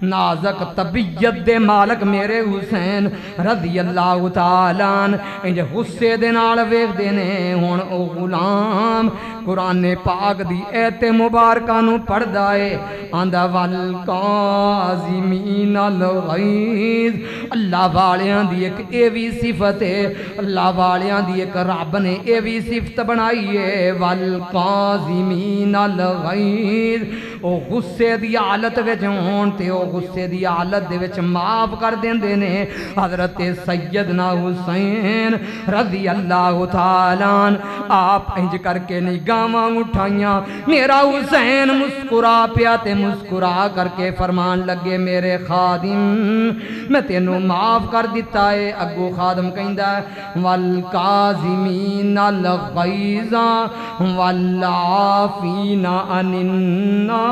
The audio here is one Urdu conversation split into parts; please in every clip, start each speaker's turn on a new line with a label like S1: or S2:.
S1: نازک طبیعت دے مالک میرے حسین رضی اللہ تعالیٰ انج غصے دے نال ویکھ دینے ہن او غلام قرآن پاک دی ایت مبارکہ نو پڑھدا اے آندا والکاظمین الغیظ اللہ والیاں دی ایک اے وی صفت ہے اللہ والیاں دی ایک رب نے اے وی صفت بنائی ہے والکاظمین الغیظ او غصے دی حالت وچ ہون تے او غصے دی حالت دے وچ معاف کر دیندے نے حضرت سیدنا حسین رضی اللہ تعالیٰ آپ انج کر کے نگاہاں اٹھائیاں میرا حسین مسکرا پیا تے مسکرا کر کے فرمان لگے میرے خادم میں تینوں معاف کر دیتا ہے اگو خادم کہندا ہے والکاظمین الغیظ والعافین عن الناس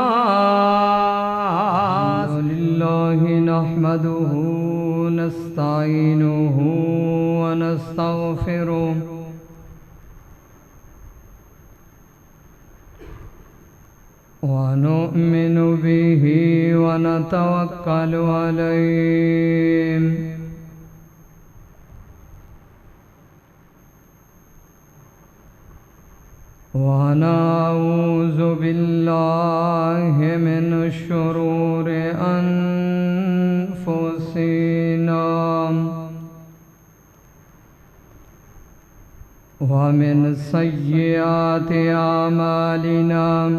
S1: للہ نحمده نستعینه ونستغفره ونؤمن به ونتوكل عليه ونعوذ بالله من شرور أنفسنا ومن سيئات أعمالنا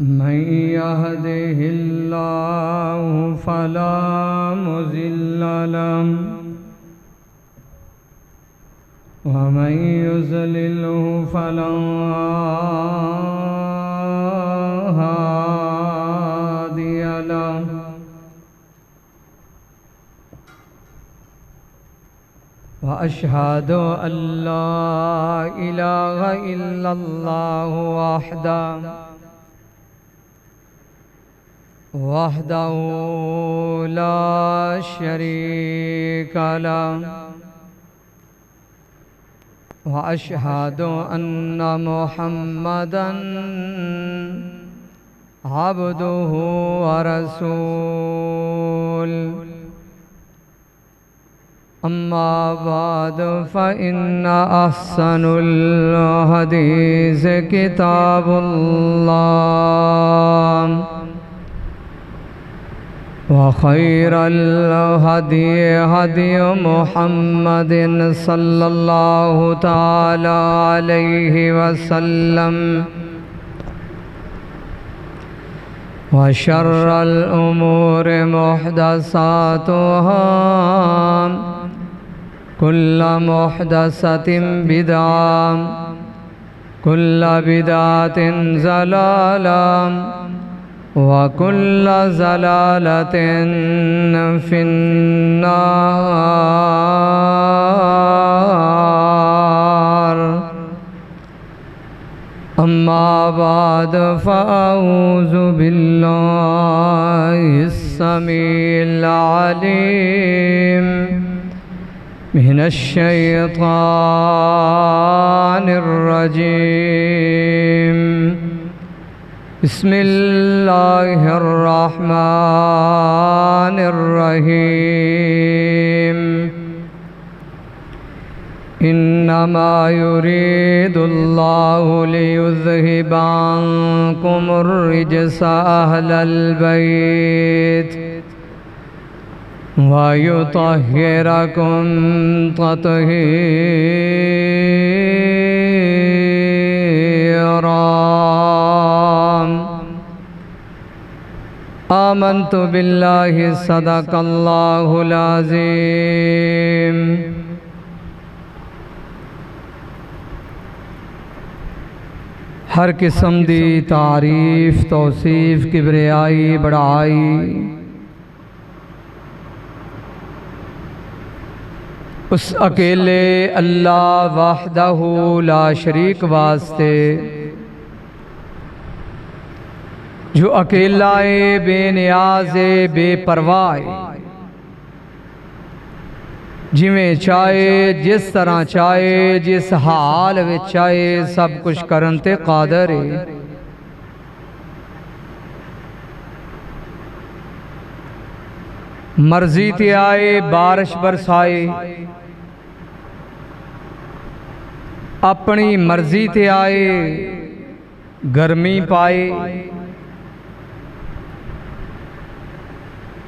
S1: من يهده الله فلا مضل له ومن يضلله فلا هادي له وأشهد أن لا إله إلا الله وحده لا شريك له وأشهد أن محمدًا عبده ورسوله أما بعد فإن أحسن الحديث كتاب الله وخير الهدي هدي محمد صلى الله تعالى عليه وسلم وشر الأمور محدثاتها كل محدثة بدعة كل بدعة ضلالة وكل ضلالة في النار أما بعد فأعوذ بالله السميع العليم من الشيطان الرجيم بسم الله الرحمن الرحيم إنما يريد الله ليذهب عنكم الرجس أهل البيت ويطهركم تطهيرا آمنت بالله صدق الله العظيم ہر قسم دی تعریف توصیف کبریائی بڑائی اس اکیلے اللہ وحدہ لا شریک واسطے جو اکیلا بے نیاز بے پرواہ جویں چاہے جس طرح چاہے جس حال وچ چاہے سب کچھ کرن تے قادر ہے مرضی تے آئے بارش برسائے، اپنی مرضی تے آئے گرمی پائے،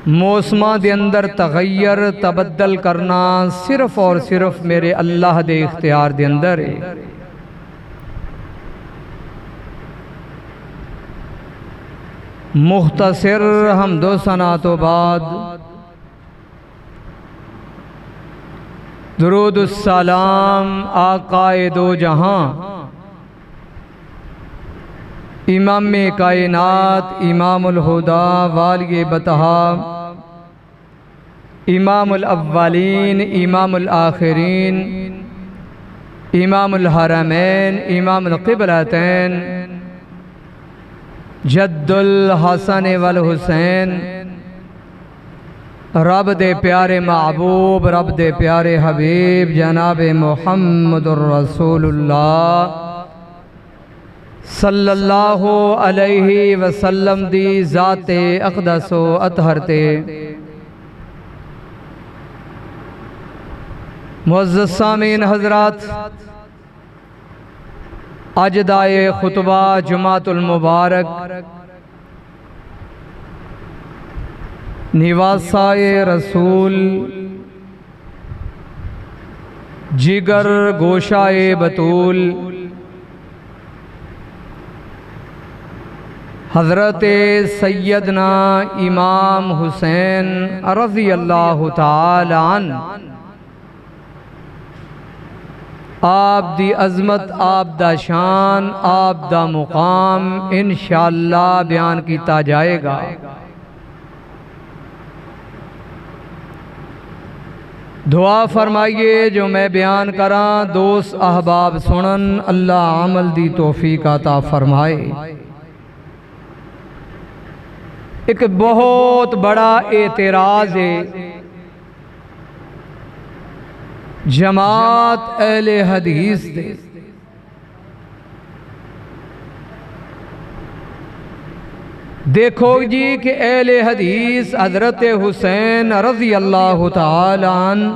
S1: موسماں دے اندر تغیر تبدل کرنا صرف اور صرف میرے اللہ دے اختیار دے اندر ہے۔ مختصر حمد و ثنا تو بعد درود السلام آقائے دو جہاں، امام کائنات، امام الہدی، والی بطحا، امام الاولین، امام الآخرین، امام الحرمین، امام القبلتین، جد الحسن والحسین، رب دے پیارے محبوب، رب دے پیارے حبیب جناب محمد الرسول اللہ صلی اللہ علیہ وسلم دی ذات اقدس و اطہر تے معزز سامعین حضرات، اج دائے خطبہ جمعۃ المبارک نواسائے رسول، جگر گوشائے بطول، حضرت سیدنا امام حسین رضی اللہ تعالی عنہ، آپ دی عظمت، آپ دا شان، آپ دا مقام انشاءاللہ بیان کیتا جائے گا۔ دعا فرمائیے جو میں بیان کراں دوست احباب سنن، اللہ عمل دی توفیق عطا فرمائے۔ ایک بہت بڑا اعتراض ہے جماعت اہل حدیث دے، دیکھو جی کہ اہل حدیث حضرت حسین رضی اللہ تعالی عنہ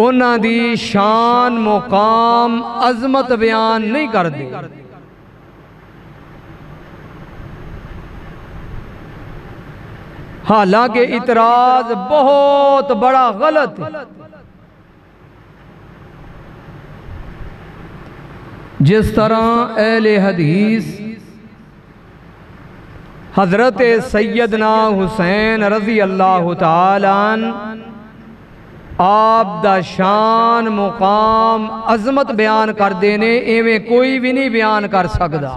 S1: انہاں دی شان، مقام، عظمت بیان نہیں کر دی، حالانکہ اعتراض بہت بڑا غلط ہے۔ جس طرح اہل حدیث حضرت سیدنا حسین رضی اللہ تعالی عنہ آپ دا شان، مقام، عظمت بیان کر دینے ایویں کوئی بھی نہیں بیان کر سکدا۔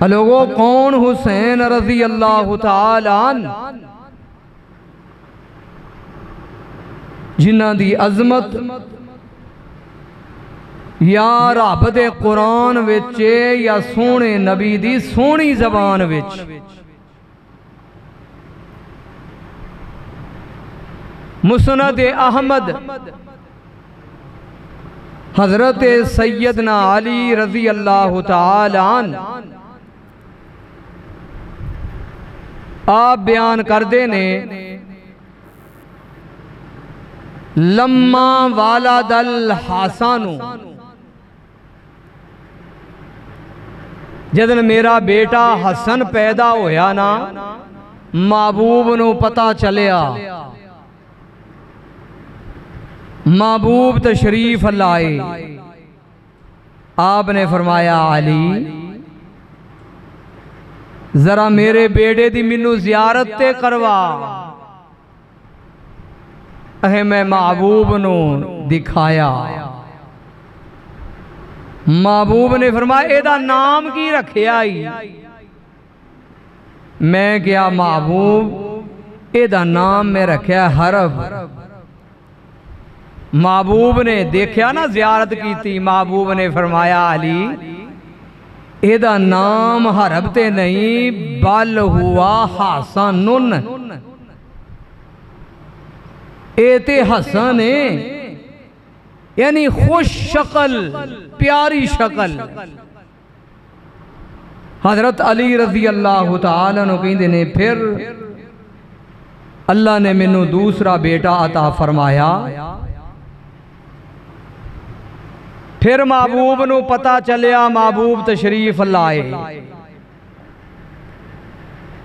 S1: لوگوں کون حسین رضی اللہ تعالی عنہ جنہ دی عظمت یا رب دے قرآن وچ یا سونے نبی دی سونی زبان وچ مسند احمد حضرت سیدنا علی رضی اللہ تعالی عنہ آپ بیان کر دینے لما والد الحسن، جدن میرا بیٹا حسن پیدا ہویا نا، محبوب نو پتا چلیا، محبوب تشریف لائے، آپ نے فرمایا علی ذرا میرے بیٹے دی منو زیارت تے کروا۔ میں محبوب نو دکھایا، محبوب نے فرمایا اے دا نام کی رکھے آئی؟ میں کیا محبوب اے دا نام میں رکھیا حرب۔ محبوب نے دیکھیا نا زیارت کی تھی، محبوب نے فرمایا علی اے دا نام حرب تے نہیں بل ہوا حسنن، اے تے حسن ہے، یعنی خوش شکل، پیاری شکل۔ حضرت علی رضی اللہ تعالیٰ عنہ کہندے نے پھر اللہ نے مینوں دوسرا بیٹا عطا فرمایا۔ پھر محبوب نو پتہ چلیا، محبوب تشریف لائے۔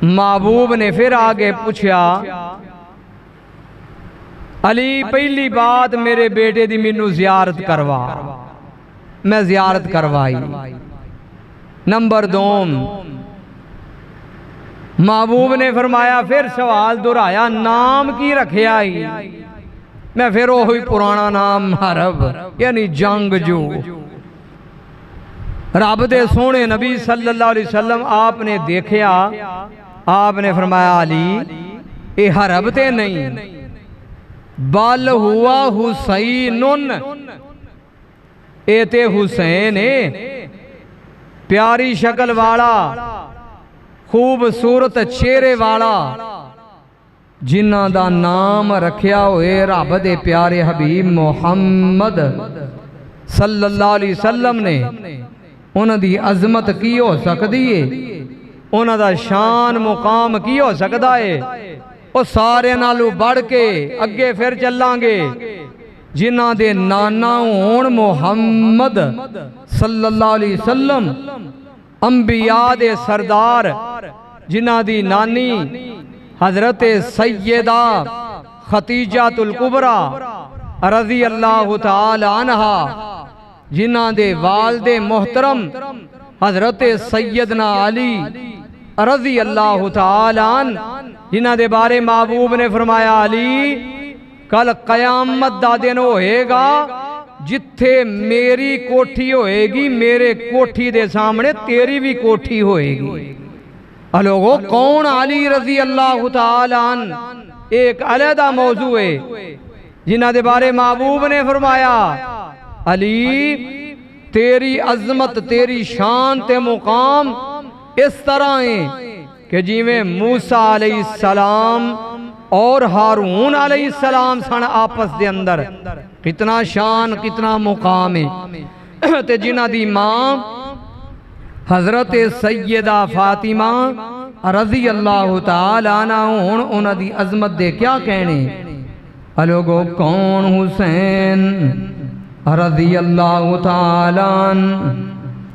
S1: محبوب نے پھر آگے پوچھا، علی پہلی بات میرے بیٹے دی مینوں زیارت کروا۔ میں زیارت کروائی۔ نمبر 2، محبوب نے فرمایا پھر سوال دہرایا، نام کی رکھیا ہی؟ میں پھر وہی پرانا نام حرب، یعنی جنگجو۔ رب دے سونے نبی صلی اللہ علیہ وسلم آپ نے دیکھیا، آپ نے فرمایا علی اے حرب تے نہیں، بل ہوا حسین، اے تے حسین ہے، پیاری شکل والا، خوبصورت چہرے والا، جنہ دا نام رکھیا ہوئے رب دے پیارے حبیب محمد صلی اللہ علیہ وسلم نے۔ انہ دی عظمت کی ہو سکتی ہے، انہ دا شان مقام کی ہو سکتا ہے؟ وہ سارے نالو بڑھ کے اگے پھر چلانگے جنہ دے نانا ہون محمد صلی اللہ علیہ وسلم، انبیاء دے سردار، جنہ دی نانی حضرت سیدہ خدیجہ الکبریٰ رضی اللہ تعالی عنہا، جنہ دے والد محترم حضرت سیدنا علی رضی اللہ تعالی عنہ، جنہ دے بارے محبوب نے فرمایا علی کل قیامت دا دن ہوئے گا جتھے میری کوٹھی ہوئے گی، میرے کوٹھی دے سامنے تیری بھی کوٹھی ہوئے گی۔ لوگو کون علی رضی اللہ تعالی عنہ ایک علیحدہ موضوع ہے، جنہ دے بارے محبوب نے فرمایا علی تیری عظمت، تیری شان تے مقام اس طرح ہیں کہ جیویں موسیٰ علیہ السلام اور ہارون علیہ السلام سن آپس دے اندر، کتنا شان کتنا مقام ہے۔ تے جنہ دی ماں حضرت سیدہ فاطمہ رضی اللہ تعالیٰ عنہ ہون، انہ دی عظمت دے کیا کہنے؟ لوگو کون حسین رضی اللہ تعالیٰ عنہ؟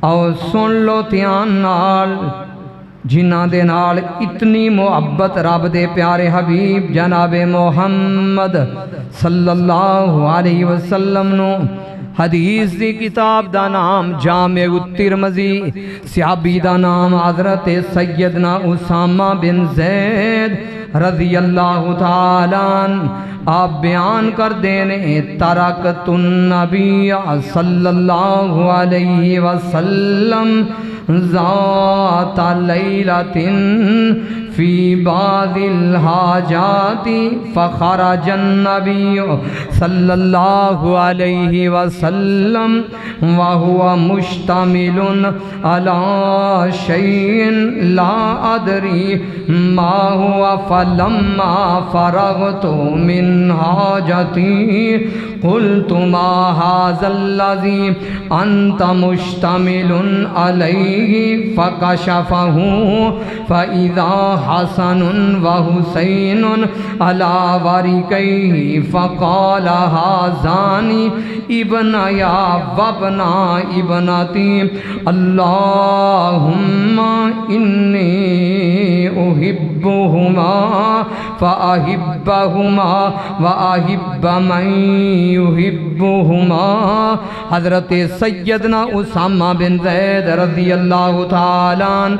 S1: او سن لو دھیان نال، جنہ دے نال اتنی محبت رب دے پیارے حبیب جناب محمد صلی اللہ علیہ وسلم نو حدیث دی کتاب دا نام جامع الترمذی، صحابی دا نام حضرت سیدنا اسامہ بن زید رضی اللہ تعالیٰ عنہ، آپ بیان کر دینے ترکت النبی صلی اللہ علیہ وسلم ذات لیلۃ فی بعض الحاجات فخرج النبی صلی اللہ علیہ وسلم وہو مشتمل علی شیء لا ادری ما ہوا فلما فرغت من حاجتی قلت ما هذا الذی انت مشتمل علیہ فکشفہ فإذا حسن وحسین علی ورکیہ فقال هذان ابنیا وابنا ابنتی اللہم انی احبہما فاحبہما واحب من یحبہما۔ حضرت سیدنا اسامہ بن زید رضی اللہ تعالیٰ عنہ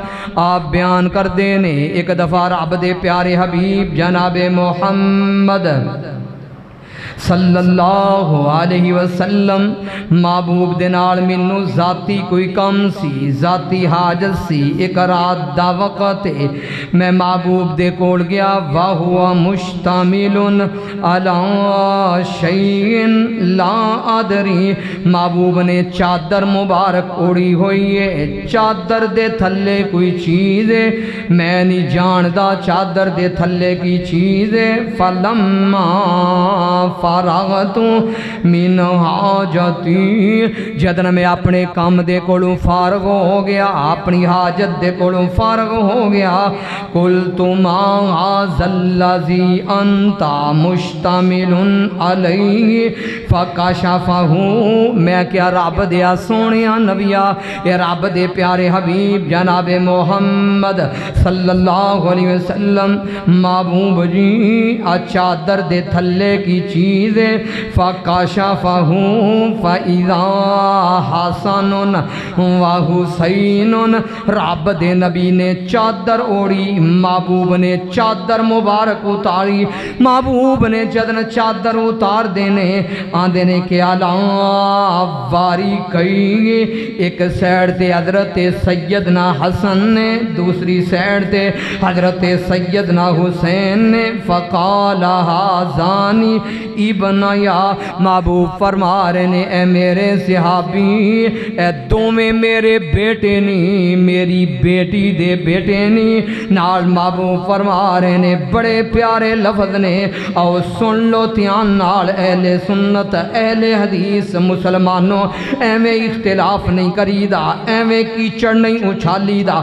S1: آپ بیان کر دینے ایک دفعہ رب دے پیارے حبیب جناب محمد صلی اللہ علیہ وسلم محبوب دے نال مینوں ذاتی کوئی کم سی، ذاتی حاجت سی، ایک رات دا وقت میں محبوب دے کول گیا، وہو مشتمل علی شیء لا ادری، محبوب نے چادر مبارک اوڑی ہوئی ہے، چادر دے تھلے کوئی چیز ہے، میں نہیں جاندا چادر دے تھلے کی چیز ہے۔ فلما فارغت من حاجتی، جدن میں اپنے کام دے کولوں فارغ ہو گیا، اپنی حاجت دے کولوں فارغ ہو گیا، قلت ما ھذا الذی انت مشتمل علیہ فکشفہ، میں کیا رب دیا سونیا نبیا، اے رب دے پیارے حبیب جناب محمد صلی اللہ علیہ وسلم، محبوب جی چادر دے تھلے کی چیز فکشفہ فاذا حسن و حسین، رب دے نبی نے چادر اوڑی، محبوب نے چادر مبارک اتاری، محبوب نے جدن چادر اتار دینے آندے نے کہ اللہ واری کئی، ایک سیڈ تے حضرت سیدنا حسن نے، دوسری سیڈ تے حضرت سیدنا حسین نے، فقال ھذانی ابنیا، محبوب فرما رہے نے اے میرے صحابی اے دوویں میرے بیٹے نہیں، میری بیٹی دے بیٹے نہیں، نال محبوب فرما رہے نے بڑے پیارے لفظ نے، او سن لو دھیان نال اہل سنت اہل حدیث مسلمانوں، ایویں اختلاف نہیں کری دا، ایویں کیچڑ نہیں اچھالی دا،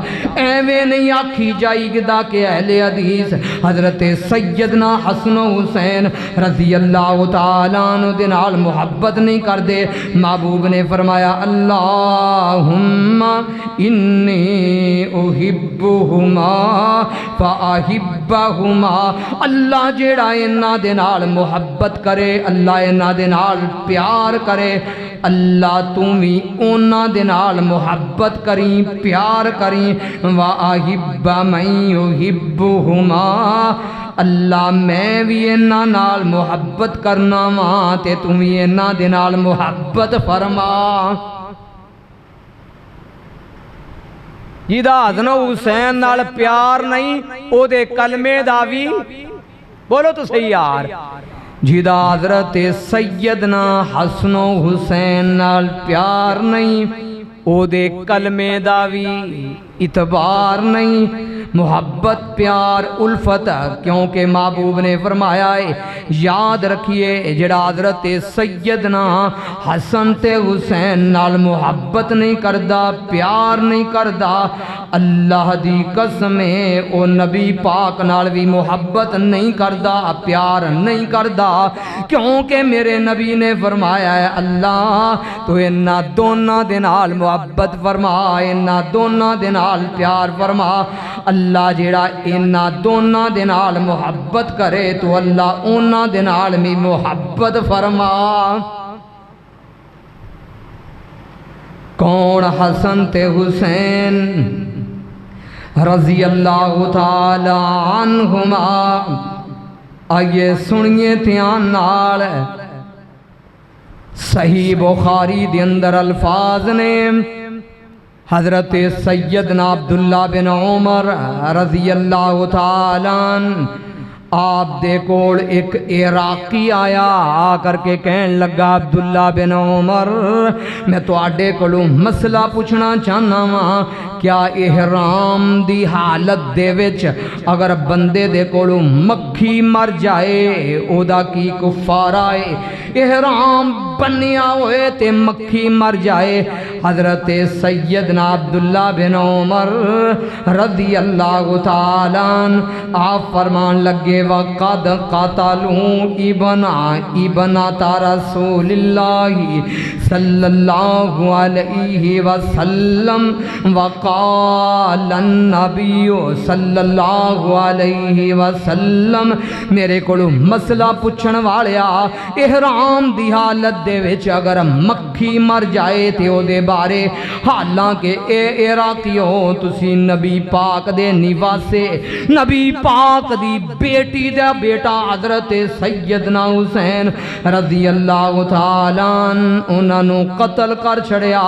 S1: ایویں نہیں آکھی جائی دا کہ اہل حدیث حضرت سیدنا حسن و حسین رضی اللہ تعالیٰ عنہ دے نال محبت نہیں کر دے۔ محبوب نے فرمایا اللہم انی احبہما فاحبہما، اللہ جیڑا انہاں دے نال محبت کرے، اللہ انہاں دے نال پیار کرے، اللہ تم بھی انہاں دے نال محبت کریں پیار کریں، وَأَحِبَّ مَن يُحِبُّهُمَا، اللہ میں بھی انہاں نال محبت کرنا وا تے تم بھی انہاں دے نال محبت فرما۔ جیدہ حسن و حسین نال پیار نہیں او دے کلمے دا بھی بولو تو صحیح یار، جیدہ حضرت سیدنا حسن و حسین نال پیار نہیں او دے کلمے دا بھی اعتبار نہیں، محبت پیار الفت، کیونکہ محبوب نے فرمایا ہے یاد رکھیے جڑا حضرت سیدنا حسن تے حسین نال محبت نہیں کردا پیار نہیں کردا، اللہ دی قسم ہے او نبی پاک نال بھی محبت نہیں کردا پیار نہیں کردا، کیونکہ میرے نبی نے فرمایا ہے اللہ تو انہاں دونوں دے نال محبت فرما، انہاں دونوں دے نال پیار فرما، اللہ جیڑا انہاں دونوں دے نال محبت کرے تو اللہ انہاں دے نال بھی محبت فرما۔ کون حسن تے حسین رضی اللہ تعالی عنہما، آئیے سنیے دھیان نال، صحیح بخاری دے اندر الفاظ نے، حضرت سیدنا عبداللہ بن عمر رضی اللہ تعالیٰ عنہ آپ دے کول ایک عراقی آیا، آ کر کے کہنے لگا عبداللہ بن عمر میں تو آڈے کولوں مسئلہ پوچھنا چاہنا ہاں، کیا احرام دی حالت دے وچ اگر بندے دے کولوں مکھی مر جائے او دا کی کفارہ ہے؟ احرام بنیا ہوئے تے مکھی مر جائے؟ حضرت سیدنا عبداللہ بن عمر رضی اللہ تعالیٰ عنہ آپ فرمان لگے وَقَدْ قَتَلُوا ابنَتَ رسول اللہ صلی اللہ علیہ وسلم، وقال النبی صلی اللہ علیہ وسلم، میرے کولوں مسئلہ پوچھن والیا احرام دی حالت دے وچ اگر مکھی مر جائے تے او دے بارے، حالانکہ اے عراقیوں تسی نبی پاک دے نواسے، نبی پاک دی بیٹی دا بیٹا حضرت سیدنا حسین رضی اللہ تعالیٰ عنہ انہاں نو قتل کر چھڑیا،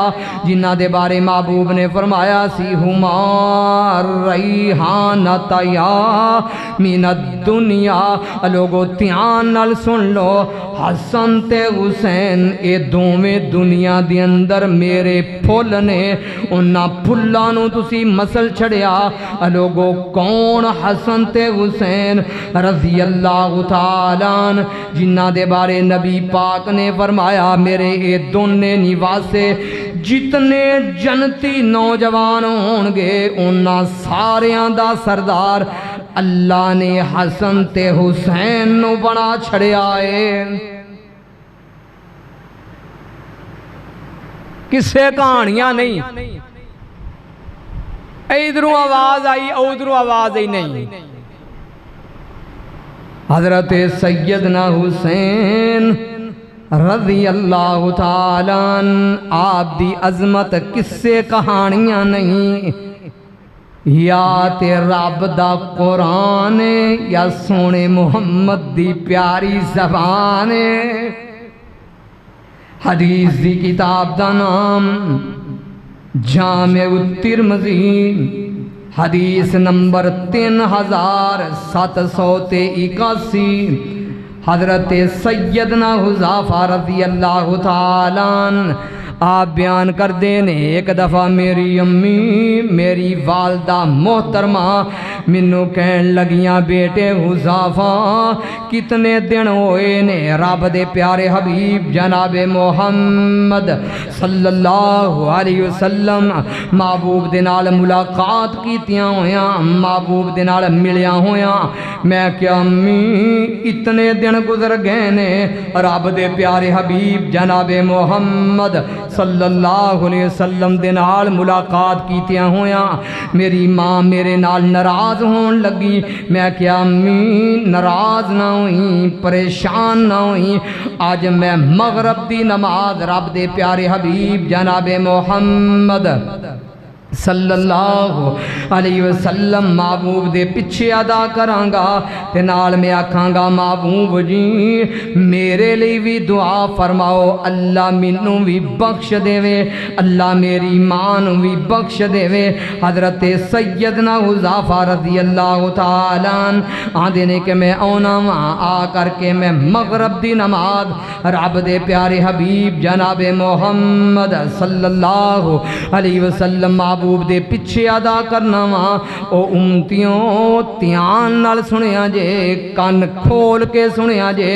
S1: جنہاں دے بارے محبوب نے فرمایا سی ہما ریحانتیا من الدنیا۔ لوگو دھیان نال سن لو، حسن تے حسین اے دوویں دنیا دی اندر میرے پھل نے، انہاں پھلاں نو تسی مسل چھڑیا۔ لوگو کون حسن تے حسین؟ رضی اللہ تعالیٰ جنہ دے بارے نبی پاک نے فرمایا میرے اے دونے نواسے جتنے جنتی نوجوان ہون گے انہاں ساریاں دا سردار اللہ نے حسن تے حسین نو بنا چھڑیا ہے۔ کسے کہانیاں نہیں، ادھروں آواز آئی ادھروں آواز آئی نہیں۔ حضرت سیدنا حسین رضی اللہ تعالیٰ آپ دی عظمت کسے کہانیاں نہیں، یا تے رب دا قرآن یا سونے محمد دی پیاری زبان۔ حدیث دی کتاب دا نام جامع الترمذی، حدیث نمبر 3781۔ حضرت سیدنا حذیفہ رضی اللہ تعالیٰ آپ بیان کر دینے ایک دفعہ میری امی میری والدہ محترمہ منو کہن لگیاں بیٹے حذیفہ کتنے دن ہوئے نے رب دے پیارے حبیب جناب محمد صلی اللہ علیہ وسلم محبوب دے نال ملاقات کیتیاں ہویاں، محبوب دے نال ملیاں ہویاں۔ میں کیا امی اتنے دن گزر گئے نے رب دے پیارے حبیب جناب محمد صلی اللہ علیہ وسلم دے نال ملاقات کیتیاں ہویاں، میری ماں میرے نال ناراض ہون لگی۔ میں کیا امی ناراض نہ ہوئی، پریشان نہ ہوئی، آج میں مغرب دی نماز رب دے پیارے حبیب جناب محمد صلی اللہ علیہ وسلم محبوب دے پچھے ادا کرانگا تے نال میں آکھانگا محبوب جی میرے لئے بھی دعا فرماؤ، اللہ منوں بھی بخش دے وے، اللہ میری ماں نوں بھی بخش دے وے۔ حضرت سیدنا حذیفہ رضی اللہ تعالیٰ آندے نے کہ میں اونا وہاں آ کر کے میں مغرب دی نماز رب دے پیارے حبیب جناب محمد صلی اللہ علیہ وسلم محبوب دے پچھے ادا کرنا وا۔ او امتیوں تیان نال سنیا جے، کان کھول کے سنیا جے،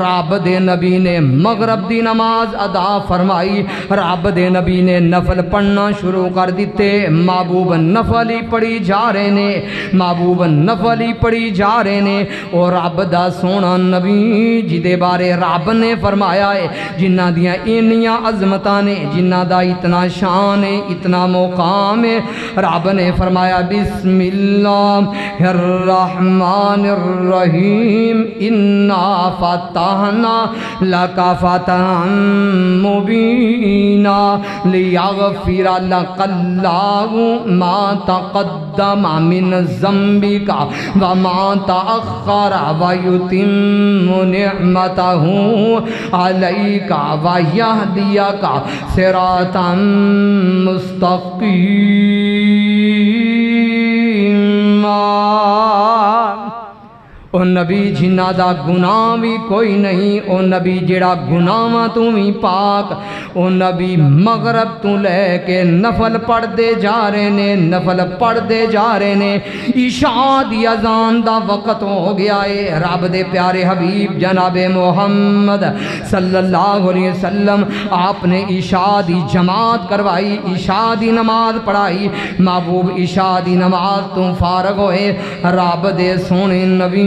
S1: رب دے نبی نے مغرب دی نماز ادا فرمائی، رب دے نبی نے نفل پڑھنا شروع کر دیتے، محبوب نفل ہی پڑھی جا رہے نے، محبوب نفل ہی پڑھی جا رہے نے۔ اور رب دا سونا نبی جدے بارے رب نے فرمایا ہے جنہ دیاں اینیاں عظمتاں نے، جنہ دا اتنا شان ہے، اتنا مقام ہے، رب نے فرمایا بسم اللہ الرحمن الرحیم انا فتحنا لک فتحا مبینا لیغفر لک اللہ ما تقدم من ذنبک وما تأخر ویتم نعمتہ علیک ویہدیک صراطا مستقیما۔ او نبی جنہ دا گناہ بھی کوئی نہیں، او نبی جڑا گناہ تو بھی پاک، او نبی مغرب تو لے کے نفل پڑھ دے جا رہے نے، نفل پڑھ دے جا رہے نے۔ عشاء دی اذان دا وقت ہو گیا ہے، رب دے پیارے حبیب جناب محمد صلی اللہ علیہ وسلم آپ نے عشاء دی جماعت کروائی، عشاء دی نماز پڑھائی، محبوب عشاء دی نماز تو فارغ ہوئے، رب دے سونے نبی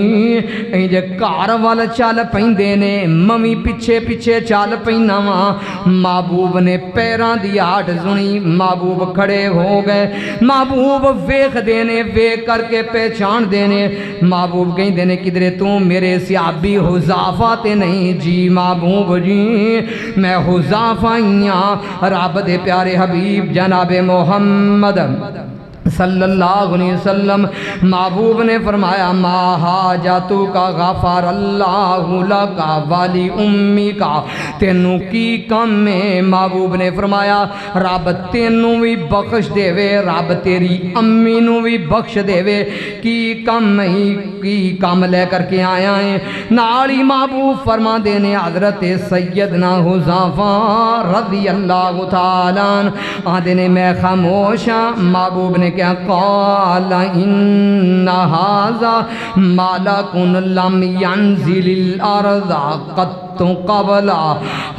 S1: جے کار وال چل پیندے نے، ممی پیچھے پیچھے چل پینا وا۔ محبوب نے پیران دی آٹ سنی، محبوب کھڑے ہو گئے، محبوب ویکھ دینے، ویکھ کر کے پہچان دینے، محبوب کہیں دینے کدرے تو میرے صحابی حذیفہ تے نہیں؟ جی محبوب جی میں حذیفہ ہیاں، رب دے پیارے حبیب جناب محمد صلی اللہ علیہ وسلم محبوب نے فرمایا ما حاجتو کا غفر اللہ لکا والی امی کا، تینوں کی کم میں؟ محبوب نے فرمایا رب تینوں بھی بخش دے وے، رب تیری امی نو بھی بخش دے وے، کی کم ہی کی کم لے کر کے آیا ہے۔ نالی محبوب فرما دینے حضرت سیدنا حذیفہ رضی اللہ تعالیٰ آدھے نے میں خاموشاں، محبوب نے کیا قال ان ھذا ملک لم ينزل الارض قط قبل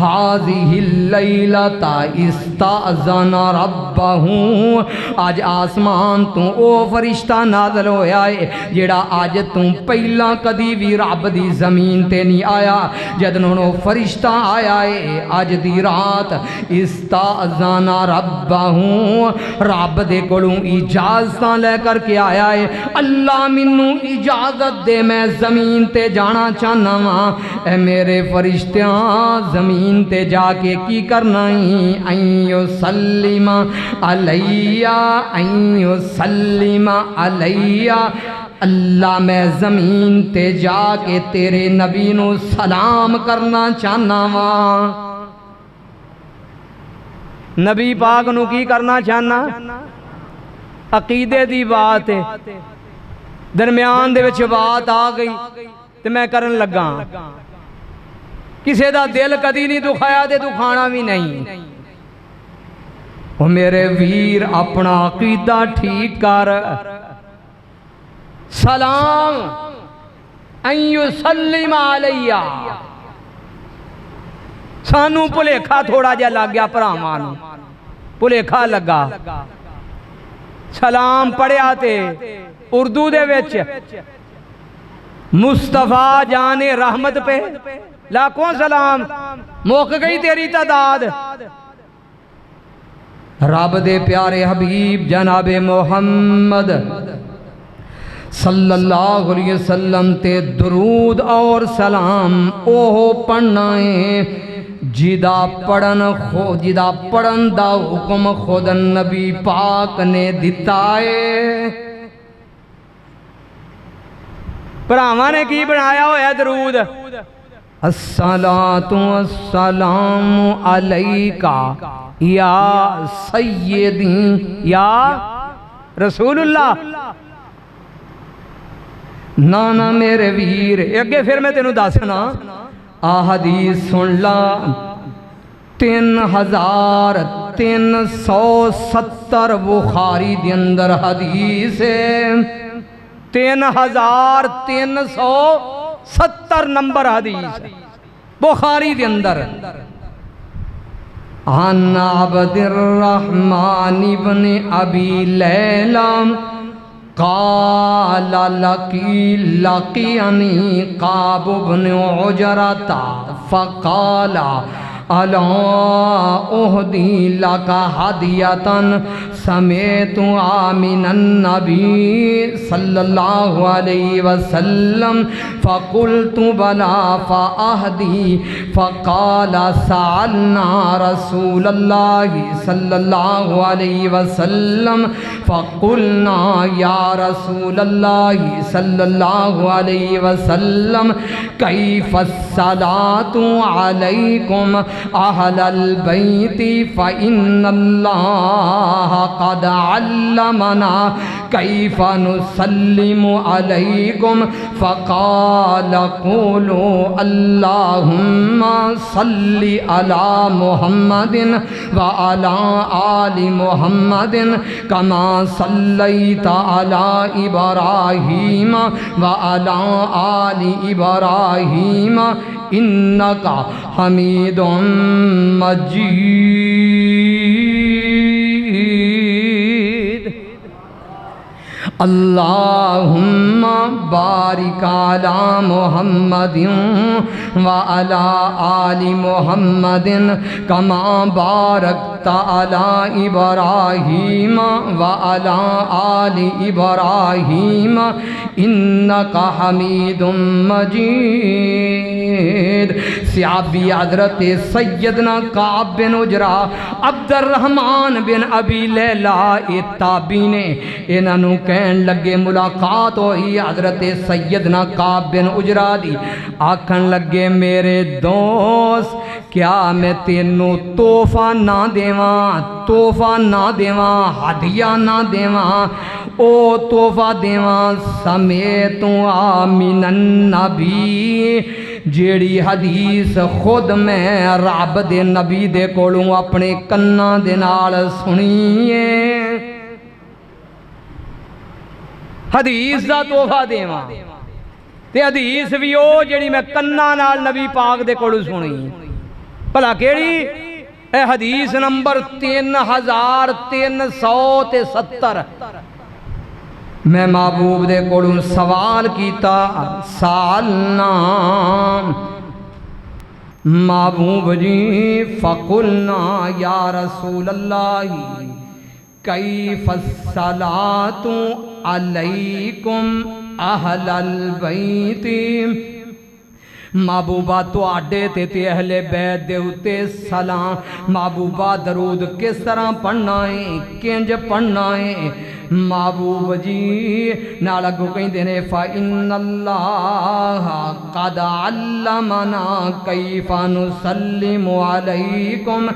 S1: هذه الليلة استأذن ربه آج آسمان تو او فرشتہ نازل ہویا ہے جڑا آج تو پہلا کدی بھی رب دی زمین تے نہیں آیا جدنوں فرشتہ آیا ہے آج دی رات استأذن ربه رب دے کولوں اجازت لے کر کے آیا ہے اللہ مینوں اجازت دے میں زمین تے جانا چاہنا وا اے میرے فرشتیاں زمین تے جا کے کی کرنا ہی ایو سلیم علیہ ایو سلیم علیہ اللہ میں زمین تے جا کے تیرے نبی نو سلام کرنا چاہنا وا نبی پاک نو کی کرنا چاہنا عقیدے دی بات ہے درمیان دے وچ بات آ گئی تے میں کرن لگا کسے دا دل کدی نہیں دکھایا دے دکھانا بھی نہیں وہ میرے ویر اپنا عقیدہ ٹھیک کر سلام ان یسلم علیہ سانو پلیکھا تھوڑا جا لگ گیا پرامانو پلیکھا لگا سلام پڑھے آتے اردو دے وچ مصطفیٰ جان رحمت پہ لاکھوں سلام موک گئی تیری تعداد رب دے پیارے حبیب جناب محمد صلی اللہ علیہ وسلم تے درود اور سلام اوہ پڑھنا ہے جدا پڑھن دا حکم خود نبی پاک نے دیتا ہے پراواں نے کی بنایا ہویا درود الصلاۃ والسلام علیکا یا سیدی یا رسول اللہ نانا میرے ویر اگے پھر میں تینوں دسنا آ حدیث سن لا 3370 بخاری دی اندر حدیث ہے 3370 نمبر حدیث بخاری دی اندر عن عبد الرحمن بن ابی لیلہ قال لقيني قاب بن عجرة فقال ألا أهدي لك هدية سمعتها من النبي صلى الله عليه وسلم فقلت بلى فأهدي فقال سألنا رسول الله صلى الله عليه وسلم فقلنا يا رسول الله صلى الله عليه وسلم كيف الصلاة عليكم أهل البيت فإن الله قد علمنا كيف نسلم عليكم فقال قولوا اللهم صل على محمد وعلى آل محمد كما صليت على إبراهيم وعلى آل إبراهيم إنك حميد مجيد اللهم بارك على محمد وعلى آل محمد كما باركت على إبراهيم وعلى آل إبراهيم إنك حميد مجيد صحابی حضرت سیدنا کعب بن عجرہ عبد الرحمن بن ابی لیلہ تابعی نے انہوں کہن لگے ملاقات ہوئی حضرت سیدنا کعب بن عجرہ دی آکھن لگے میرے دوست کیا میں تینوں تحفہ نہ دیواں ہدیہ نہ دیواں او تحفہ دیواں سمیتوں من النبی جیڑی حدیث خود میں رب دے نبی دے کولوں اپنے کناں دے نال سنیے حدیث دا تحفہ دیواں تے حدیث بھی او جڑی میں کناں نال نبی پاک دے کولوں سنی بھلا کیڑی اے حدیث نمبر 3370 میں محبوب دے کولوں سوال کیتا سالنا محبوب جی فقلنا یا رسول اللہ کیف الصلاۃ علیکم اہل البیت محبوبہ تواڈے تے اہل بیت دے اُتے سلام محبوبہ درود کس طرح پڑھنا ہے کنج پڑھنا ہے محبوب جی نال اگوں کہندے نے فإن اللہ قد علمنا کیف نسلم علیکم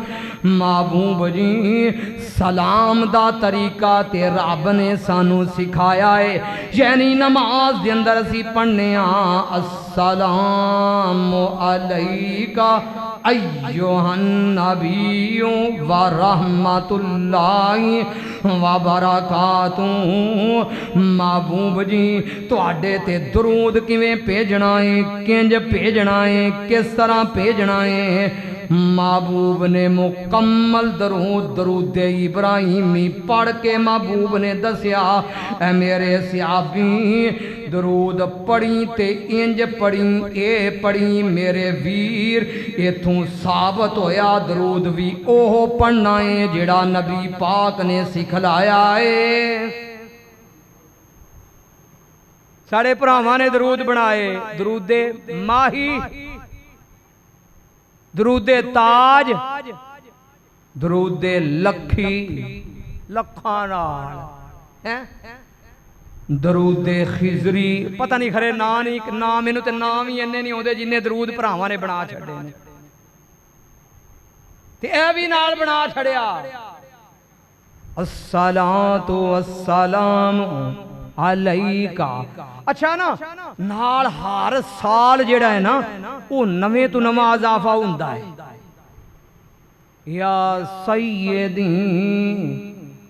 S1: محبوب جی سلام دا طریقہ تے رب نے سانو سکھایا ہے یعنی نماز دے اندر اسی پڑھنے ہاں السلام علیکہ ایوہ النبی ورحمت اللہ وبرکاتہ محبوب جی تواڈے تے درود کیویں بھیجنا ہے کنج بھیجنا ہے کس طرح بھیجنا ہے محبوب نے مکمل درود ابراہیمی پڑھ کے محبوب نے دسیا اے میرے صحابی درود پڑھی تے انج پڑھی اے پڑھی میرے ویر ایتھوں ثابت ہویا درود بھی اوہ پڑھنا ہے جڑا نبی پاک نے سکھلایا ہے ساڑے پراواں نے درود بنائے درود ماہی درود تاج درود لکھی لکھاں نال درود خضری پتہ نہیں کھرے نام مینوں تے نام ہی اننے نہیں ہوندے جننے درود بھراواں نے بنا چھڑے نے تے اے بھی نال بنا چھڑیا الصلاۃ والسلام علیکہ اچھا نا نال ہر سال جڑا ہے نا وہ نویں تو نواں اضافہ ہوندا ہے یا سیدی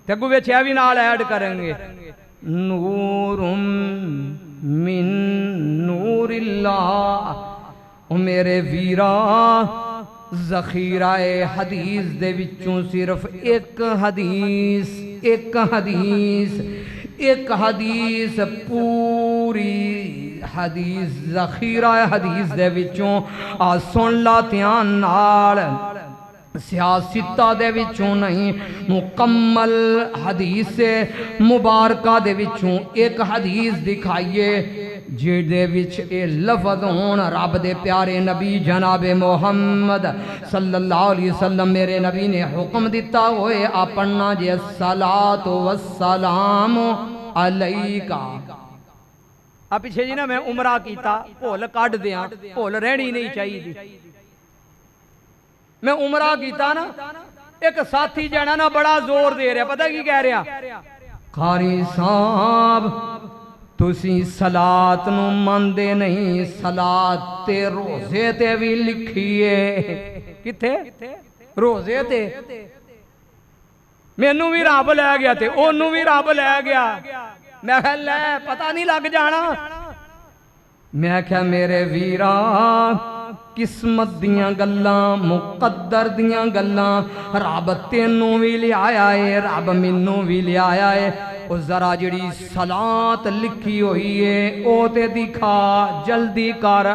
S1: تے اگوں وچ اے بھی نال ایڈ کریں گے نور من نور اللہ او میرے ویرا ذخیرہ حدیث دے وچوں صرف ایک حدیث پوری حدیث ذخیرہ حدیث دے وچوں سن لا دھیان نال سیاستہ دے وچوں نہیں مکمل حدیث مبارکہ دے وچوں ایک حدیث دکھائیے جڑے وچ اے لفظ ہون رب دے پیارے نبی جناب محمد صلی اللہ علیہ وسلم میرے نبی نے حکم دیتا ہوئے اپنا جے الصلاۃ والسلام علیکہ اب پیچھے جی نا میں عمرہ کیتا بھول کڈ دیاں بھول رہنی نہیں چاہیے میں عمرہ کیتا نا ایک ساتھی جانا نا بڑا زور دے رہا پتہ کی کہہ رہا قاری صاحب تسی صلاۃ نو مندے نہیں صلاۃ تے روزے تے بھی لکھیے کتھے روزے تے مینوں بھی رب لے گیا تے اونوں بھی رب لے گیا میں کہا لے پتہ نہیں لگ جانا میں کہا میرے ویرا قسمت دیاں گلاں مقدر دیاں گلاں رب تینوں بھی لے آیا ہے رب منوں بھی لے آیا ہے او ذرا جڑی صلاۃ لکھی ہوئی ہے او تے دکھا جلدی کر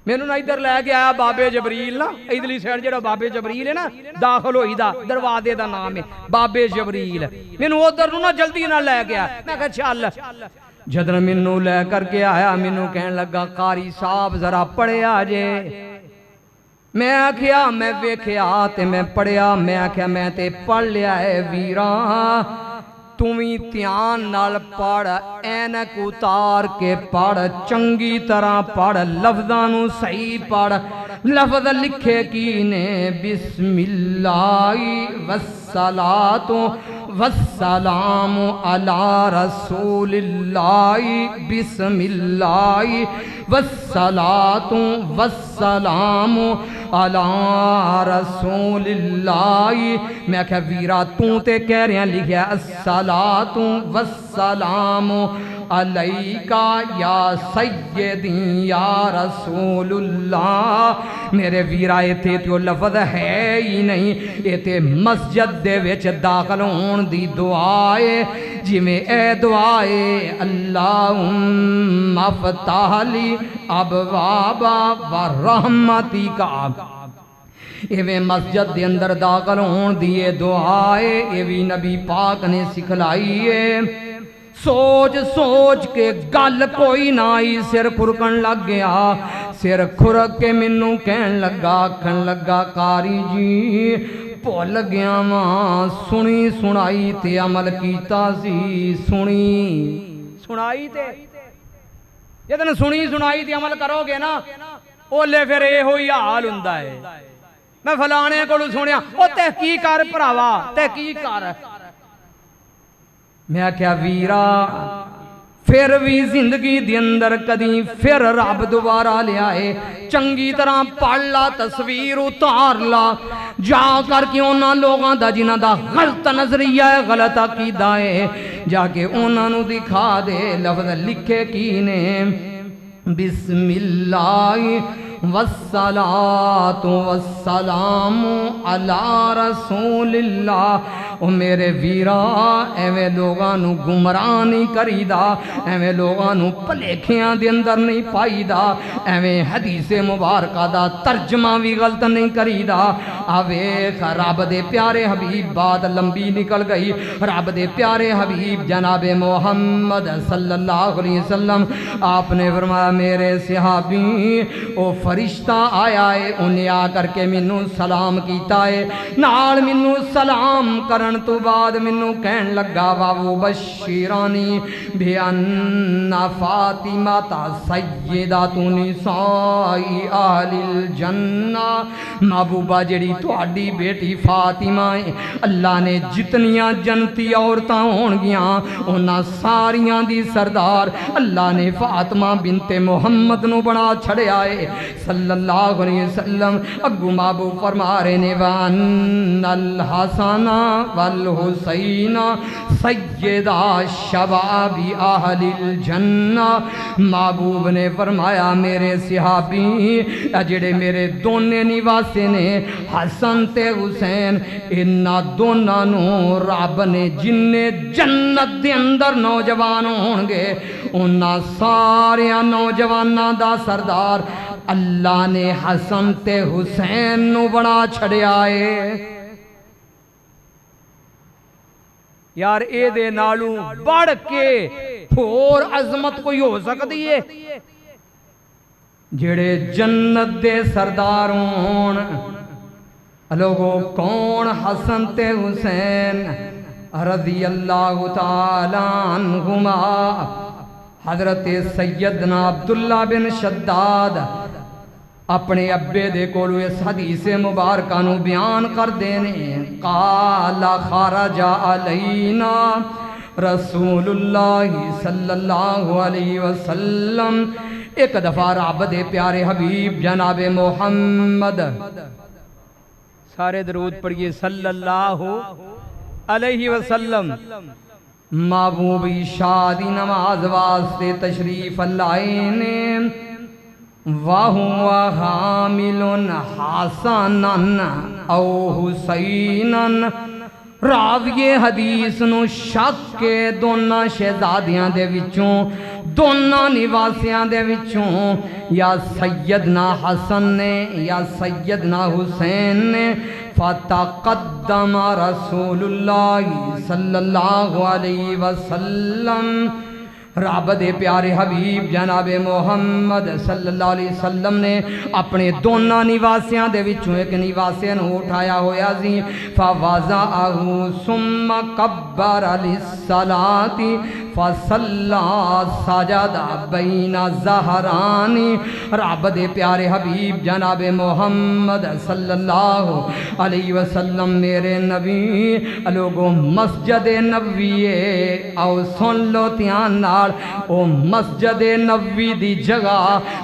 S1: مینوں نہ ادھر لے کے آیا بابے جبریل نا ادھرلی سائڈ جڑا بابے جبریل ہے نا داخل ہوئی دا دروازے دا نام ہے بابے جبریل مینوں ادھر نو نا جلدی نہ لے گیا میں کہا چل جدن مینوں لے کر کے آیا مینوں کہنے لگا قاری صاحب ذرا پڑھیا جے میں آکھیا میں ویکھیا تے میں پڑھیا میں آکھیا میں تے پڑھ لیا ہے ویراں تمہیں دھیان نال پڑھ اینک اتار کے پڑھ چنگی طرح پڑھ لفظاں نو صحیح پڑھ لفظ لکھے کی نے بسم اللہ والصلاۃ والسلام علی رسول اللہ بسم اللہ والصلاۃ والسلام علی رسول اللہ، میں کہ ویرا تو تے کہہ رہے ہیں لکھیا الصلاۃ والسلام علیکا یا سیدی یا رسول اللہ، میرے ویرا ایتھے تے لفظ ہے ہی نہیں، ایتھے مسجد دے وچ داخل ہون دی دعا ہے، جی میں اے دعا ہے اللہم افتح لی ابواب ورحمتک، ایویں مسجد دے اندر داخل ہون دی دعا ہے، ایویں نبی پاک نے سکھلائی ہے۔ سوچ سوچ کے گل کوئی نہ آئی، سر کھرکن لگ گیا، سر کھرک کے منوں کہن لگا قاری جی بھول گیا ماں، سنی سنائی تے عمل کیتا سی، سنائی تے جدن سنی سنائی تے عمل کرو گے نا اولے پھر اے ہوئی حال ہوندا ہے۔ میں فلانے کو سنیا او تحقیق کر بھراوا، تحقیق کر، میں کیا ویرا پھر بھی زندگی دی اندر کدی پھر رب دوبارہ لے آئے، چنگی طرح پڑھ لا، تصویر اتار لا، جا کر کے انہاں لوگاں دا جنہاں دا غلط نظریہ ہے، غلط عقیدہ ہے، جا کے انہاں نو دکھا دے لفظ لکھے کی نے بسم اللہ والصلاة والسلام علی رسول اللہ۔ او میرے ویرا ایویں لوگاں نو گمراہ نہیں کری دا، ایویں لوگاں نو پلیکھیاں دے اندر نہیں پائی دا، ایویں حدیث مبارکہ دا ترجمہ بھی غلط نہیں کری دا۔ آویخ رب دے پیارے حبیب، بات لمبی نکل گئی، رب دے پیارے حبیب جناب محمد صلی اللہ علیہ وسلم آپ نے فرمایا میرے صحابی او فرشتہ آیا ہے، انہیں آ کر کے منوں سلام کیتا ہے، نال منوں سلام کرن تو بعد منوں کہن لگا واو بشیرانی بیان فاطمہ تا سیدات نساء اہل الجنہ، محبوبہ جڑی تہاڈی بیٹی فاطمہ ہے، اللہ نے جتنیاں جنتی عورتاں ہون گیاں انہاں ساریاں دی سردار اللہ نے فاطمہ بنت محمد نو بنا چھڑیا ہے صلی اللہ علیہ وسلم۔ اگو محبوب فرما رہے نے وان الحسن والحسین سیدہ شباب اہل الجنہ، محبوب نے فرمایا میرے صحابی جڑے میرے دونے نواسے نے حسن تے حسین، انہاں دوناں نو رب نے جن جنت دے اندر نوجوان ہون گے انہاں ساریاں نوجواناں دا سردار اللہ نے حسن تے حسین نو بنا چھڑیا ہے۔ یار اے دے نالوں بڑھ کے اور عظمت کوئی ہو سکتی ہے؟ جڑے جنت دے سردار ہون لوگوں کون؟ حسن تے حسین رضی اللہ تعالیٰ عنہما۔ حضرت سیدنا عبداللہ بن شداد اپنے ابے دے کولو اس حدیث مبارکہ نو بیان کر دینے، قال خرج علینا رسول اللہ صلی اللہ علیہ وسلم، ایک دفعہ رب دے پیارے حبیب جناب محمد، سارے درود پڑھئے صلی اللہ علیہ وسلم، محبوبی شادی نماز واسطے تشریف لائے نے، وَهُوَ حَامِلٌ حَسَنًا او حُسَيْنًا، راوی حدیث نو شک کے دوناں شہزادیاں دے وچوں، دوناں نواسیاں دے وچوں یا سیدنا حسن نے یا سیدنا حسین نے، فتقدم رسول اللہ صلی اللہ علیہ وسلم، رب دے پیارے حبیب جناب محمد صلی اللہ علیہ وسلم نے اپنے دوناں نواسیاں دے وچوں ایک نواسے نو اٹھایا ہویا سی، فوضعہ ثم کبر للصلاۃ فصلا سجد بین زہرانی رب دے پیارے حبیب جناب محمد صلی اللہ علیہ وسلم میرے نبی لوگوں مسجد نبوی او سن لو دھیان نال او مسجد نبوی دی جگہ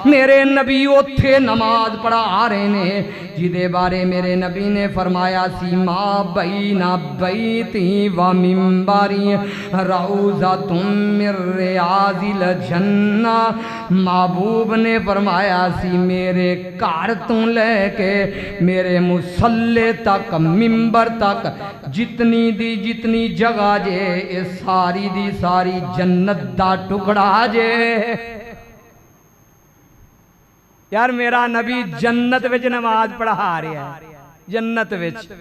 S1: میرے نبی اتھے نماز پڑھا رہے نے جدے بارے میرے نبی نے فرمایا سی ما بین بیتی و منبری روضۃ من ریاض الجنہ محبوب نے فرمایا سی میرے گھر تو لے کے میرے مصلی تک منبر تک جتنی دی جتنی جگہ جے اے ساری دی ساری جنت دا ٹکڑا جے یار میرا نبی جنت وچ نماز پڑھا رہا ہے جنت وچ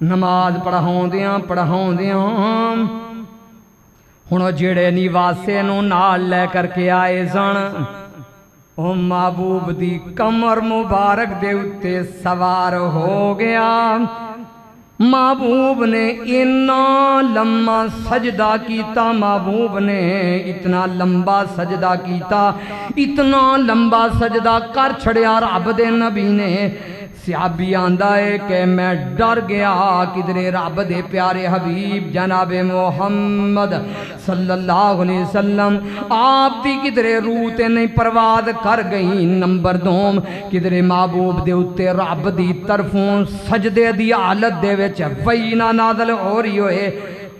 S1: نماز پڑھاؤں دیاں ہن جڑے نیواسے نو نال لے کر کے آئے سن او محبوب دی کمر مبارک دے اتے سوار ہو گیا محبوب نے اتنا لمبا سجدہ کیتا محبوب نے اتنا لمبا سجدہ کیتا اتنا لمبا سجدہ کر چھڑیا رب دے نبی نے صحابی آندہ ہے کہ میں ڈر گیا کدرے رب دے پیارے حبیب جناب محمد صلی اللہ علیہ وسلم آپ دی کدرے روح تے نہیں پرواز کر گئی نمبر دوم کدرے محبوب دے اتے رب دی طرفوں سجدے دی حالت دے وچ وحینا نازل ہو رہی ہوئے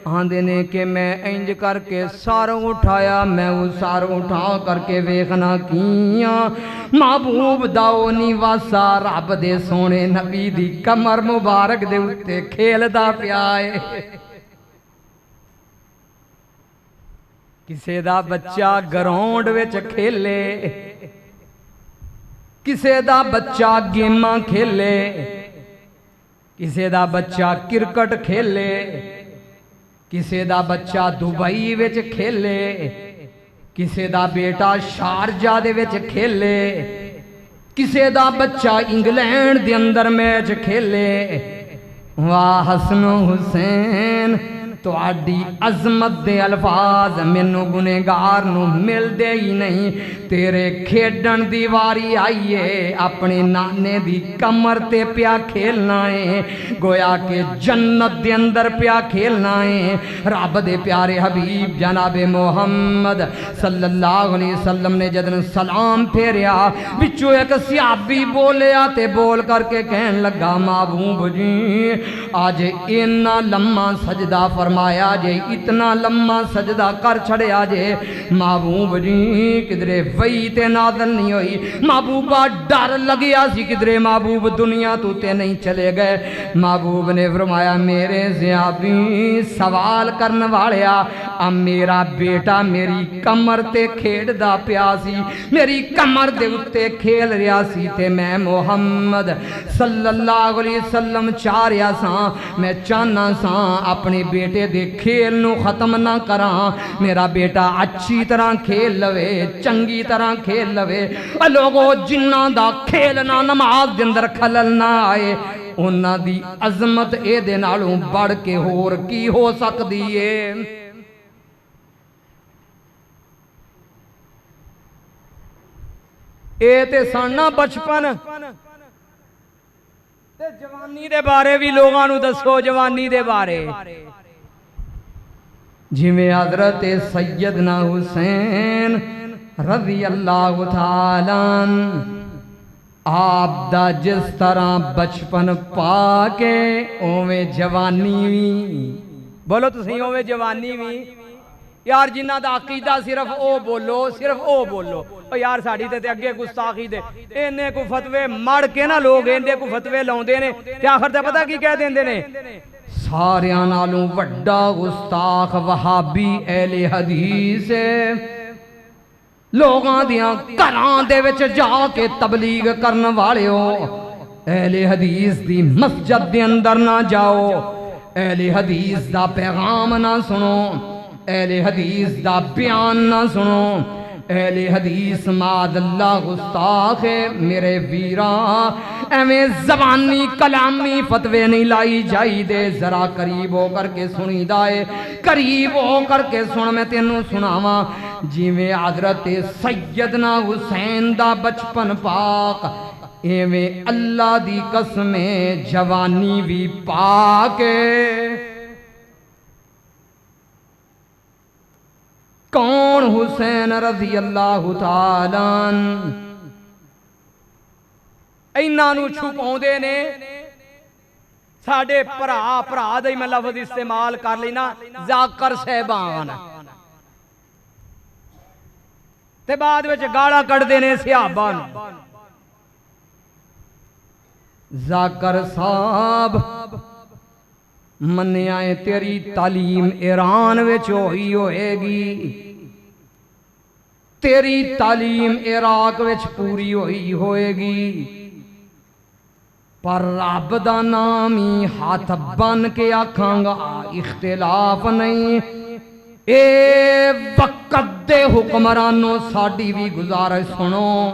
S1: آندے نے کہ میں انج کر کے سار اٹھایا میں وہ سار اٹھا کر کے ویکھنا کیاں محبوب داؤ نیواسا رب دے سونے نبی دی کمر مبارک دے اتے کھیلدا پیا ہے کسے دا بچہ گراؤنڈ وچ کھیلے کسے دا بچہ گیماں کھیلے کسے دا بچہ کرکٹ کھیلے کسے دا بچہ دبئی وچ کھیلے کسے دا بیٹا شارجہ دے وچ کھیلے کسے دا بچہ انگلینڈ دے اندر میچ کھیلے واہ حسن و حسین تو آڈی عظمت دے الفاظ مینوں گنہگار نو مل دے ہی نہیں تیرے کھیڈن دی واری آئیے اپنے نانے دی کمر تے پیا کھیلنا ہے گویا کہ جنت دے اندر پیا کھیلنا ہے رب دے پیارے حبیب جناب محمد صلی اللہ علیہ وسلم نے جدن سلام پھیریا بچو ایک صحابی بولیا تے بول کر کے کہن لگا محبوب جی آج اینا لمحہ سجدہ فرمایا جے اتنا لمحہ سجدہ کر چھڑیا جے محبوب جی کدرے وہی تے نازل نہیں ہوئی محبوبہ ڈر لگیا سی کدرے محبوب دنیا تو تے نہیں چلے گئے محبوب نے فرمایا میرے زیابی سوال کرنے والیا اب میرا بیٹا میری کمر تے کھیڑ دا پیاسی میری کمر دے اتے کھیل ریا سی تے میں محمد صلی اللہ علیہ وسلم چاہ ریا ساں میں چاہنا ساں اپنے بیٹے دے کھیل نو ختم نہ کراں میرا بیٹا اچھی طرح کھیل لوے چنگی طرح کھیل لوے لوگو جنہ دا کھیلنا نماز دے اندر خلل نہ آئے انہاں دی عظمت اے دے نالوں بڑھ کے ہور کی ہو سکدی ہے اے تے ساننا بچپن تے جوانی دے بارے بھی لوگاں نو دسو جوانی دے بارے جی میں حضرت سیدنا حسین رضی اللہ تعالیٰ آپ دا جس طرح بچپن پاکے اوے جوانی بھی بولو تو صحیح اوے جوانی بھی یار جنہ دا عقیدہ صرف او بولو یار ساڑی تے اگے گستاخی دے اینے کو فتوے مڑ کے نا لوگ اینے کو فتوے لاؤں دینے تے آخر تے پتہ کی کہہ دیں دینے سارے نالوں وڈا گستاخ وہابی اہل حدیث لوگاں دیاں گھراں دے وچ جا کے تبلیغ کرن والے ہو اہل حدیث دی مسجد دے اندر نہ جاؤ اہل حدیث دا پیغام نہ سنو اہل حدیث دا بیان نہ سنو اہل حدیث ماد اللہ گستاخ ہے میرے ویراں ایویں زبانی کلامی فتوے نہیں لائی جائی دے ذرا قریب ہو کر کے سنی دائے قریب ہو کر کے سن میں تینوں سناواں جیویں حضرت سیدنا حسین دا بچپن پاک ایویں اللہ دی قسم جوانی بھی پاک کون حسین رضی اللہ تعالیٰ اینا نو چھپاؤندے نے ساڑے پرا دے میں لفظ استعمال کر لینا ذاکر صاحبان تے بعد وچ گاڑا کٹ دینے صحابان ذاکر صاحب منیا ہے تیری تعلیم ایران وچ ہوئی ہوئے گی تیری تعلیم عراق وچ پوری ہوئی ہوئے گی پر رب دا نام ہی ہاتھ بن کے آکھاں گا اختلاف نہیں اے وقت دے حکمرانوں ساڈی بھی گزارش سنو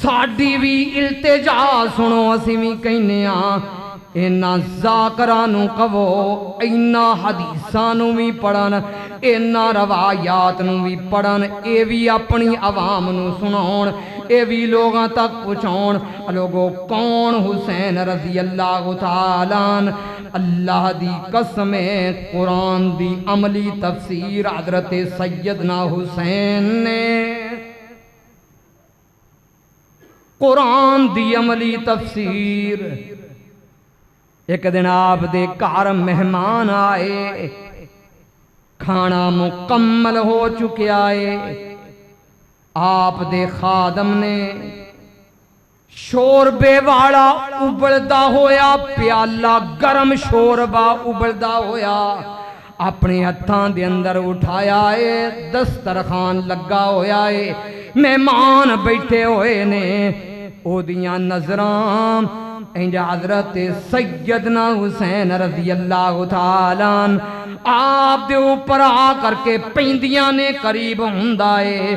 S1: ساڈی بھی التجا سنو اسی بھی کہنے ہاں اینا ذاکرانو کہو اینا حدیثانو بھی پڑھن اینا روایاتنو بھی پڑھن اے بھی اپنی عوام نو سنون اے بھی لوگاں تک پہنچون لوگوں کون حسین رضی اللہ تعالیٰ اللہ دی قسم قرآن دی عملی تفسیر حضرت سیدنا حسین نے قرآن دی عملی تفسیر ایک دن آپ دے گھر مہمان آئے کھانا مکمل ہو چکے آئے آپ دے خادم نے شوربے والا ابلدا ہویا پیالہ گرم شوربہ ابلدا ہویا اپنے ہتھاں دے اندر اٹھایا ہے دسترخوان لگا ہویا ہے مہمان بیٹھے ہوئے نے او دیاں نظراں انج حضرت سیدنا حسین رضی اللہ تعالیٰ آپ دے اوپر آ کر کے پیندیاں نے قریب ہندائے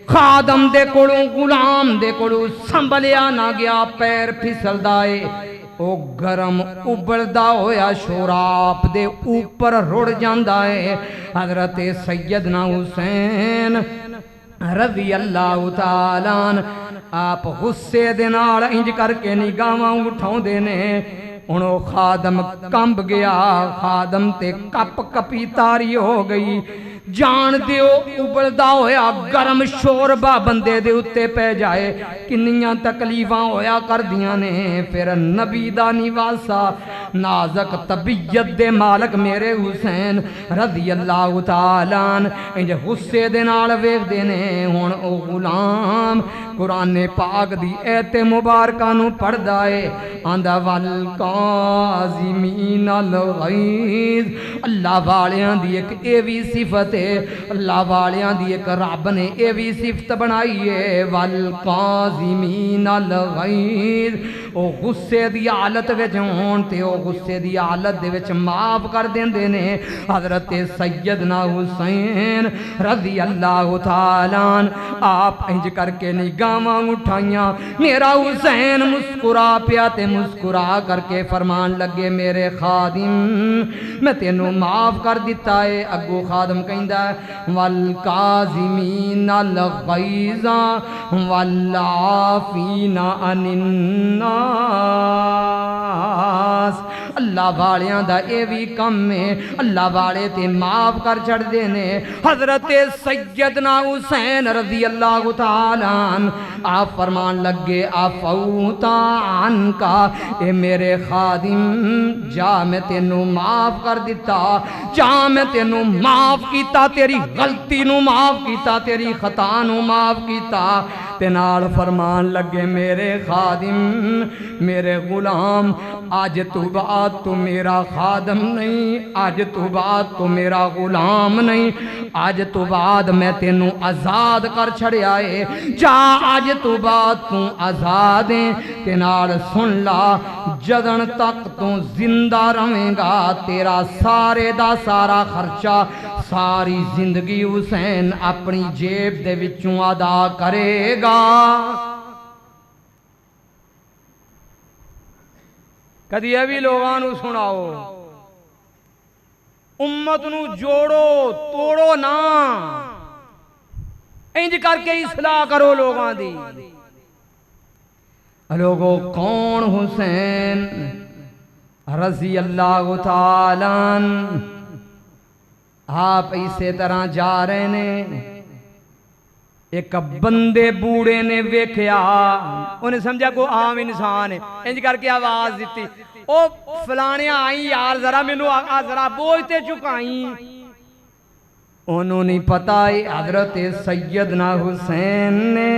S1: خادم دے کولوں غلام دے کولوں سنبھلیا نہ گیا پیر پھسل دائے او گرم ابلدا ہویا شوراب دے اوپر رڑ جاندا ہے حضرت سیدنا حسین رضی اللہ تعالیٰ آپ غصے دے نال انج کر کے نگاہاں اٹھاؤں دینے انہوں خادم کمب گیا خادم تے کپ کپی تاری ہو گئی جان دیو ابلدا ہویا گرم شوربہ بندے دے اتے پہ جائے کنیاں تکلیفاں ہویا کر دیاں نے پھر نبی دا نواسا نازک طبیعت دے مالک میرے حسین رضی اللہ تعالیٰ انج غصے دے نال ویکھ دینے ہن او غلام قرآن پاک دی ایت مبارکہ نو پڑھ دائے آندہ والقاظمین الغیظ اللہ والیاں دی ایک ایوی صفت ہے اللہ والیاں دی ایک رب نے ایوی صفت بنائی ہے والقاظمین الغیظ او غصے دی حالت وچ ہون تے او غصے دی حالت دے وچ معاف کر دیندے نے حضرت سیدنا حسین رضی اللہ تعالیٰ آپ انج کر کے نگاہاں اٹھائیاں میرا حسین مسکرا پیا تے مسکرا کر کے فرمان لگے میرے خادم میں تینوں معاف کر دیتا ہے اگو خادم کہندا ہے والقاظمین الغیظ والعافین عن الناس اللہ والیاں دا اے بھی کم ہے اللہ والے تے معاف کر چھڑ دینے حضرت سیدنا حسین رضی اللہ تعالیٰ آپ فرمان لگے عفوتا عنکا اے میرے خادم جا میں تینوں معاف کر دیتا جا میں تینوں معاف کیتا تیری غلطی نو معاف کیتا تیری خطا نو معاف کیتا تینال فرمان لگے میرے خادم میرے غلام آج تو بعد تو میرا خادم نہیں آج تو بعد تو میرا غلام نہیں آج تو بعد میں تینوں آزاد کر چھڑیا ہے جا آج تو بعد تو آزاد ہیں تینال سن لا جدن تک تو زندہ رہیں گا تیرا سارے دا سارا خرچہ ساری زندگی حسین اپنی جیب دے وچوں ادا کرے گا۔ کدی یہ بھی لوگاں نو سناؤ، امت نو جوڑو توڑو نا، انج کر کے اصلاح کرو لوگاں دی۔ لوگو کون حسین رضی اللہ تعالیٰ عنہ؟ آپ اسی طرح جا رہے نے، ایک بندے بوڑے نے ویکھیا، انہیں سمجھا کو عام انسان ہے، انج کر کے آواز دیتی، او فلانے آئیں یار ذرا مینوں ذرا بوجھتے چکائیں۔ انہوں نے پتا ہے حضرت سیدنا حسین نے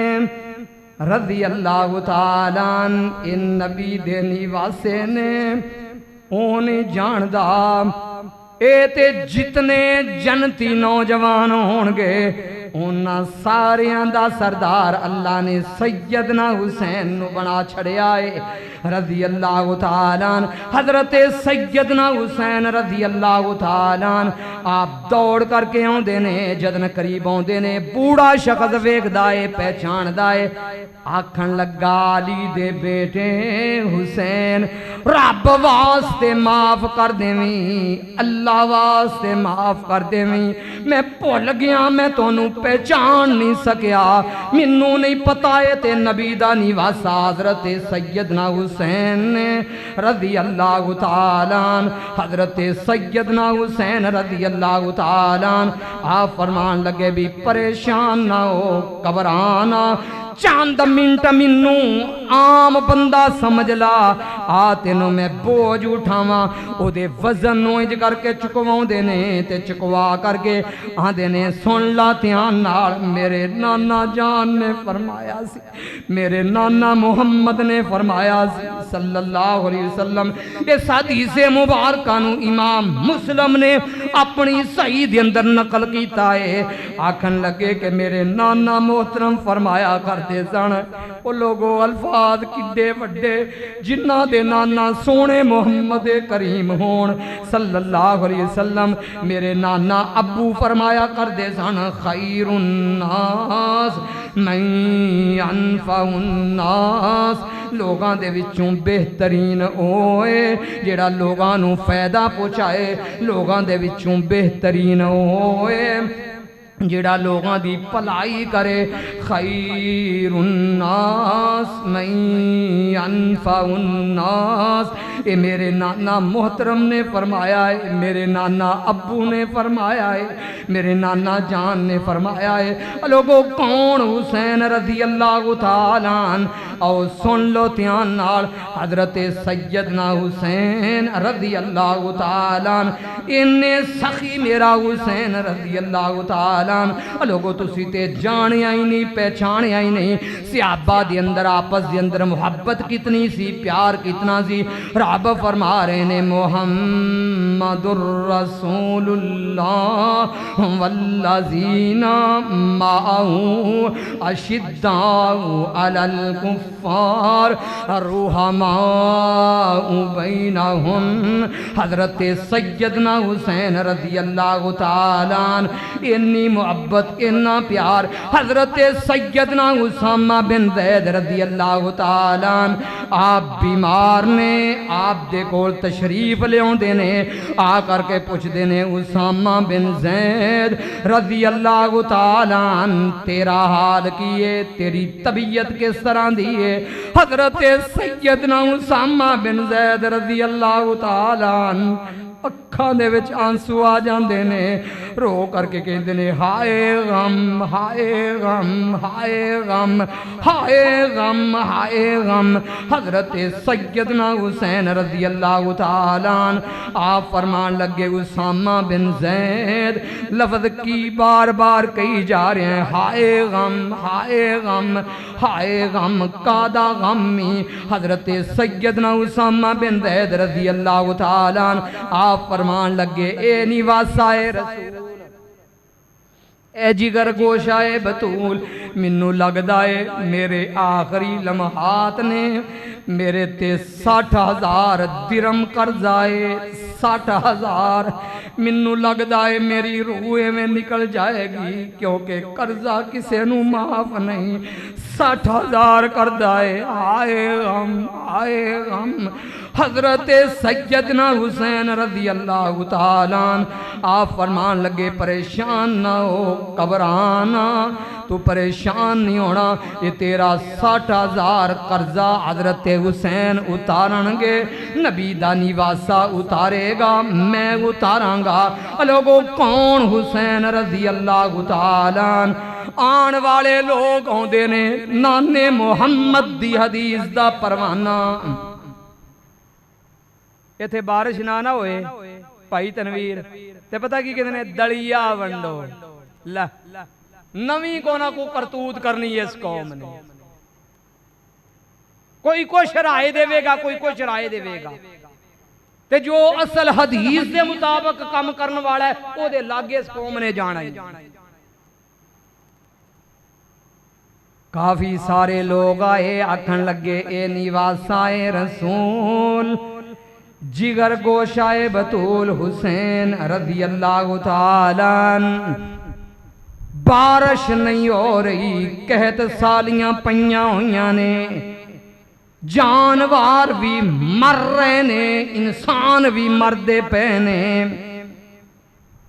S1: رضی اللہ تعالیٰ عنہ ان نبی دے نیواسے نے انہیں جاندہ اے تے جتنے جنتی نوجوان ہونگے انہاں ساریاں دا سردار اللہ نے سیدنا حسین نو بنا چھڑے آئے رضی اللہ تعالیٰ عنہ۔ حضرت سیدنا حسین رضی اللہ تعالیٰ عنہ آپ دوڑ کر کے ہوں دینے، جدن قریب ہوں دینے، بوڑا شخص ویک دائے پہچان دائے، آکھن لگا علی دے بیٹے حسین رب واسطے معاف کر دیویں، اللہ واسطے معاف کر دیویں، میں بھول گیا، میں تونوں پہچان نہیں سکیا، منوں نہیں پتا ہے تے نبی دا نیواسا حضرت سیدنا حسین نے رضی اللہ تعالیٰ عنہ۔ حضرت سیدنا حسین رضی اللہ تعالیٰ عنہ آپ فرمان لگے بھی پریشان نہ ہو، گھبرانا، چاند منٹ منوں عام بندہ سمجھ لا، آتینوں میں بوجھ اٹھاواں، او دے وزن نو انج کر کے چکواؤں دینے تے چکوا کر کے دینے، سن لا دھیان نال، میرے نانا جان نے فرمایا سی، میرے نانا محمد نے فرمایا سی صلی اللہ علیہ وسلم، اس حدیث مبارکہ نو امام مسلم نے اپنی صحیح دے اندر نقل کیتا ہے، آکھن لگے کہ میرے نانا محترم فرمایا کرتے سن، وہ لوگوں الفاظ کڈے وڈے جنہ دے نانا سونے محمد کریم ہون صلی اللہ علیہ وسلم، میرے نانا ابو فرمایا کرتے سن، خیر الناس من ينفع الناس، لوگاں دے وچوں بہترین ہوئے جیڑا لوگاں نو فائدہ پہنچائے، لوگاں دے وچوں بہترین ہوئے جیڑا لوگاں دی پلائی کرے، خیر الناس من ينفع الناس، اے میرے نانا محترم نے فرمایا ہے، میرے نانا ابو نے فرمایا ہے، میرے نانا جان نے فرمایا ہے۔ لوگوں کون حسین رضی اللہ تعالیٰ عنہ؟ او سن لو دھیان نال، حضرت سیدنا حسین رضی اللہ تعالیٰ عنہ، انہیں سخی میرا حسین رضی اللہ تعالیٰ عنہ، لوگوں تسی تے جانے آئی نہیں، پہچانے آئی نہیں، صحابہ دی اندر آپس دی اندر محبت کتنی سی، پیار کتنا سی، رب فرما رہے نے محمد الرسول اللہ والذین معہو اشداء علی الکفار رحماء بینہم۔ حضرت سیدنا حسین رضی اللہ تعالیٰ عنہ انی محبت اتنا پیار، حضرت سیدنا اسامہ بن زید رضی اللہ تعالیٰ عنہ آپ بیمار نے، آپ دے کول تشریف لے آن دینے، آ کر کے پوچھ دینے، اسامہ بن زید رضی اللہ تعالیٰ عنہ تیرا حال کیے، تیری طبیعت کس طرح دیئے؟ حضرت سیدنا اسامہ بن زید رضی اللہ تعالیٰ عنہ اکھاں دے وچ آنسو آ جاندے نے، رو کر کے کہندے نے، ہائے غم ہائے غم ہائے غم ہائے غم ہائے غم۔ حضرت سیدنا حسین رضی اللہ تعالیٰ عنہ آپ فرمان لگے، اسامہ بن زید لفظ کی بار بار کہی جا رہے ہیں، ہائے غم ہائے غم ہائے غم کادا غمی۔ حضرت سیدنا اسامہ بن زید رضی اللہ تعالیٰ عنہ آپ فرمان لگے، اے نیواسائے رسول اے جگر گوشائے بطول منو لگدا ہے میرے آخری لمحات نے میرے تے 60,000 درم قرضہ ہے 60,000 منو لگدا ہے میری روح میں نکل جائے گی کیونکہ قرضہ کسے نو معاف نہیں 60,000 قرضہ ہے آئے غم حضرت سیدنا حسین رضی اللہ تعالیٰ آپ فرمان لگے پریشان نہ ہو گھبرانا تو پریشان نہیں ہونا یہ تیرا 60,000 قرضہ حضرت حسین اتارن گے نبی دا نیواسا اتارے گا میں اتاراں گا لوگوں کون حسین رضی اللہ تعالیٰ آن والے لوگ ہوندے نے نانے محمد دی حدیث دا پروانہ یہ تھے بارش نہ ہوئے پائی تنویر تے پتہ کی کہتے ہیں دڑیا ونڈو نویں کو نہ کو کرتوت کرنی ہے اس قوم نے کوئی کو شرائع دے گا کوئی کو شرائع دے گا تے جو اصل حدیث دے مطابق کام کرنے والا ہے وہ دے لاگے اس قوم نے جانا ہے کافی سارے لوگ آئے آکھن لگے اے نیواسائے رسول جگر گوشائے بطول حسین رضی اللہ تعالیٰ بارش نہیں ہو رہی کہت سالیاں پئیاں ہویاں نے جانوار بھی مر رہے نے انسان بھی مردے پہنے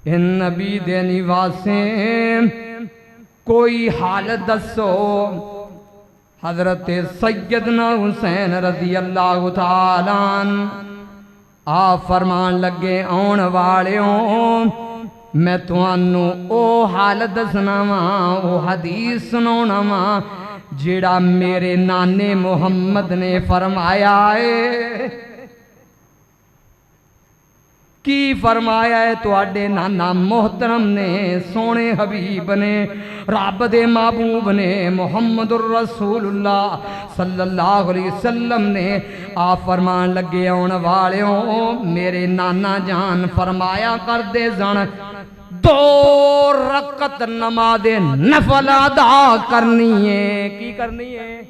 S1: ان نبی دے نیواسیں کوئی حالت دسو حضرت سیدنا حسین رضی اللہ تعالیٰ آپ فرمان لگے آن والیوں میں تانوں او حالت دسنا واں او حدیث سناونا واں جڑا میرے نانے محمد نے فرمایا ہے کی فرمایا ہے تو آڈے نانا محترم نے سونے حبیب نے رب دے محبوب نے محمد الرسول اللہ صلی اللہ علیہ وسلم نے آپ فرمان لگے آن والیوں میرے نانا جان فرمایا کر دے زن 2 رکعت نماز نفل ادا کرنی ہے کی کرنی ہے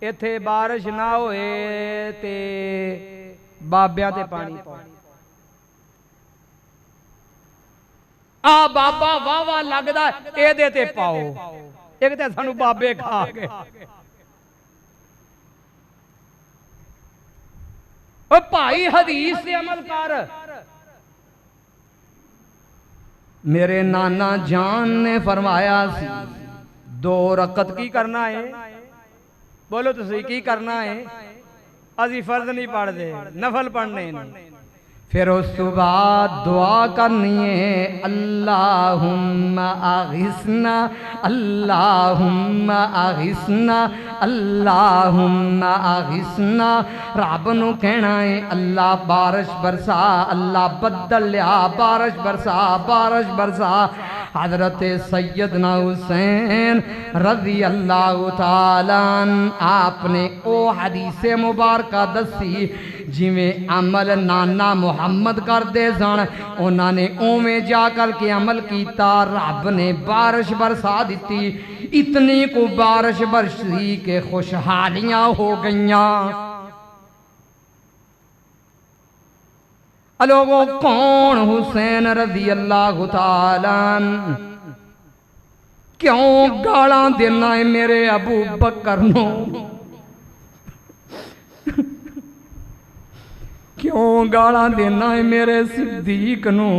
S1: ایتھے بارش نہ ہوئے تے بابیاں تے پانی پاؤ بابا واہ لگدا اے دے تے پاؤ ایک تے سانو بابے کھا گئے او بھائی حدیث سے عمل کر میرے نانا جان نے فرمایا 2 رکعت کی کرنا ہے بولو تو صحیح کی کرنا ہے ازی فرض نہیں پڑھ دے نفل پڑھنے نہیں پھر اس تو بعد دعا کرنی ہے اللہم اغثنا اللہم اغثنا اللہم اغثنا رب نو کہنا ہے اللہ بارش برسا اللہ بدل لیا بارش برسا حضرت سیدنا حسین رضی اللہ تعالیٰ آپ نے او حدیث مبارکہ دسی جویں عمل نانا محمد کر دے سن انہوں نے اوویں جا کر کے عمل کیتا رب نے بارش برسا دیتی اتنی کو بارش برسی کہ خوشحالیاں ہو گئیاں لوگوں کون حسین رضی اللہ تعالیٰ کیوں گالاں دینا ہے میرے ابو بکر نو کیوں گالاں دینا ہے میرے صدیق نو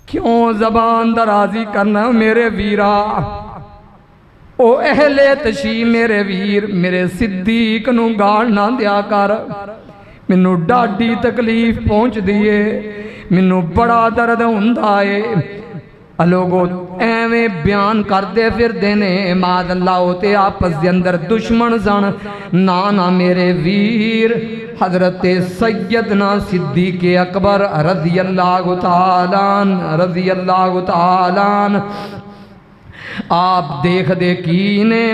S1: کیوں زبان درازی کرنا میرے ویرا او اہل تشیع میرے ویر میرے صدیق نو گال نہ دیا کر منو ڈاڈی تکلیف پہنچ دیئے منو بڑا درد ہوندا ہے لوگوں ایویں بیان کر دے پھر دینے ماد اللہ ہوتے آپس دے اندر دشمن زن نانا میرے ویر حضرت سیدنا صدیق اکبر رضی اللہ تعالیٰ آپ دیکھ دے کی نے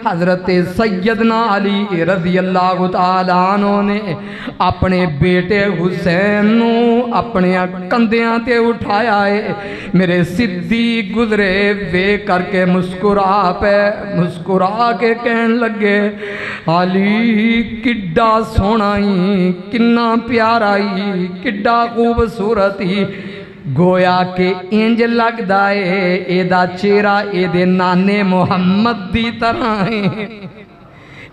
S1: حضرت سیدنا علی رضی اللہ تعالیٰ عنہ نے اپنے بیٹے حسین نو اپنے کندیاں تے اٹھایا ہے. میرے صدیق گزرے وے کر کے مسکرا کے کہن لگے علی کڈا سونائی کنا پیارائی کڈا خوبصورتی گویا کہ انج لگ دائے اے دا چہرہ اے دے نانے محمد دی طرح ہے.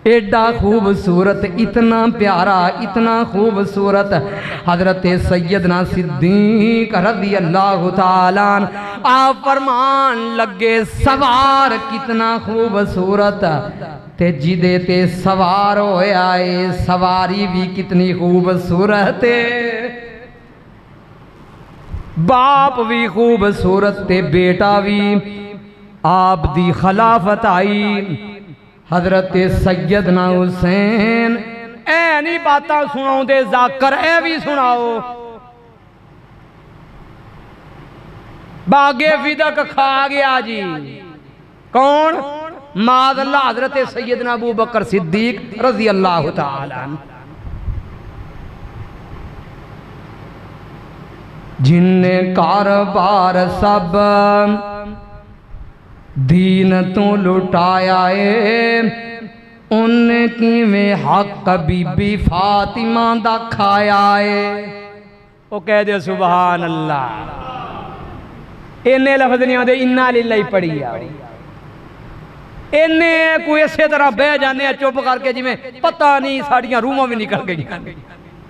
S1: ایڈا خوبصورت اتنا پیارا اتنا خوبصورت. حضرت سیدنا صدیق رضی اللہ تعالیٰ آپ فرمان لگے سوار کتنا خوبصورت تے جدے تے سوار ہویا ہے سواری بھی کتنی خوبصورت ہے. باپ بھی خوبصورت تے بیٹا بھی. آپ دی خلافت آئی حضرت سیدنا حسین اے نہیں باتاں سناؤ دے ذاکر اے بھی سناؤ. باغے فدق کھا گیا جی کون معاذ اللہ حضرت سیدنا ابو بکر صدیق رضی اللہ تعالیٰ. جن نے کاروبار سب دین تو لٹایا ہے ان کی میں حق بی بی فاطمہ دا کھایا ہے. وہ کہہ دے سبحان اللہ. انہیں لفظ نہیں آدھے انا للہ پڑھی آئے. انہیں کوئی اسی طرح بہ جانے چپ کر کے جی میں پتہ نہیں ساڑیاں روموں بھی نکل گئی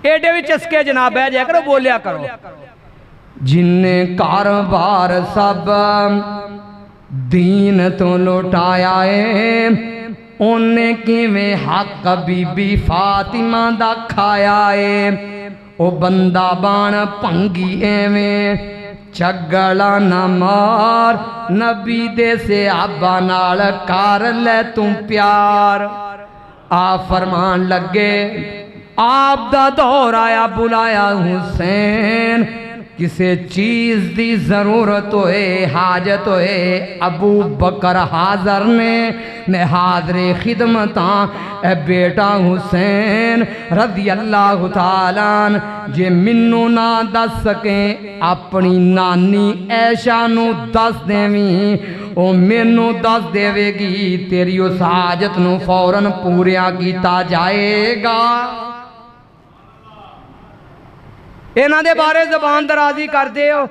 S1: ایڈے بھی چسکے جناب بہ جائے کرو بولیا کرو. جن نے کاروبار سب دین تو لوٹایا ہے انہیں کی میں حق بی بی فاطمہ دا کھایا ہے. او بندہ بان پنگی ایویں چگڑا نہ مار نبی دے سے آبا نال کار لے تم پیار. آپ فرمان لگے آپ دا دور آیا بلایا حسین کسے چیز دی ضرورت ہوئے حاجت ہوئے ابو بکر حاضر نے میں حاضر خدمتاں اے بیٹا حسین رضی اللہ تعالیٰ جے منو نہ دس سکیں اپنی نانی عائشہ نو دس دیویں او مینو دس دیوے گی تیری اس حاجت نو فوراً پوریا کیتا جائے گا. اینا دے بارے زبان درازی کر دے ہو.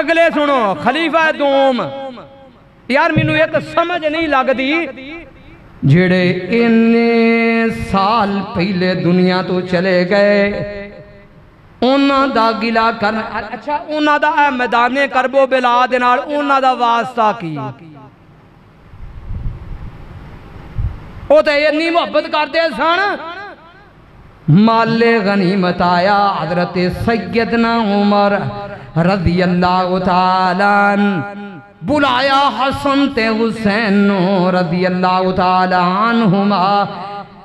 S1: اگلے سنو خلیفہ دوم یار مینوں ایک سمجھ نہیں لگ دی جڑے انہیں سال پہلے دنیا تو چلے گئے انہاں دا گلا کرنا. اچھا انہاں دا اے میدان کرب و بلا دے نال انہاں دا واسطہ کی او تے اتنی محبت کر دے سن. مال غنیمت آیا حضرت سیدنا عمر رضی اللہ تعالیٰ بلایا حسن تے حسین رضی اللہ تعالیٰ عنہما.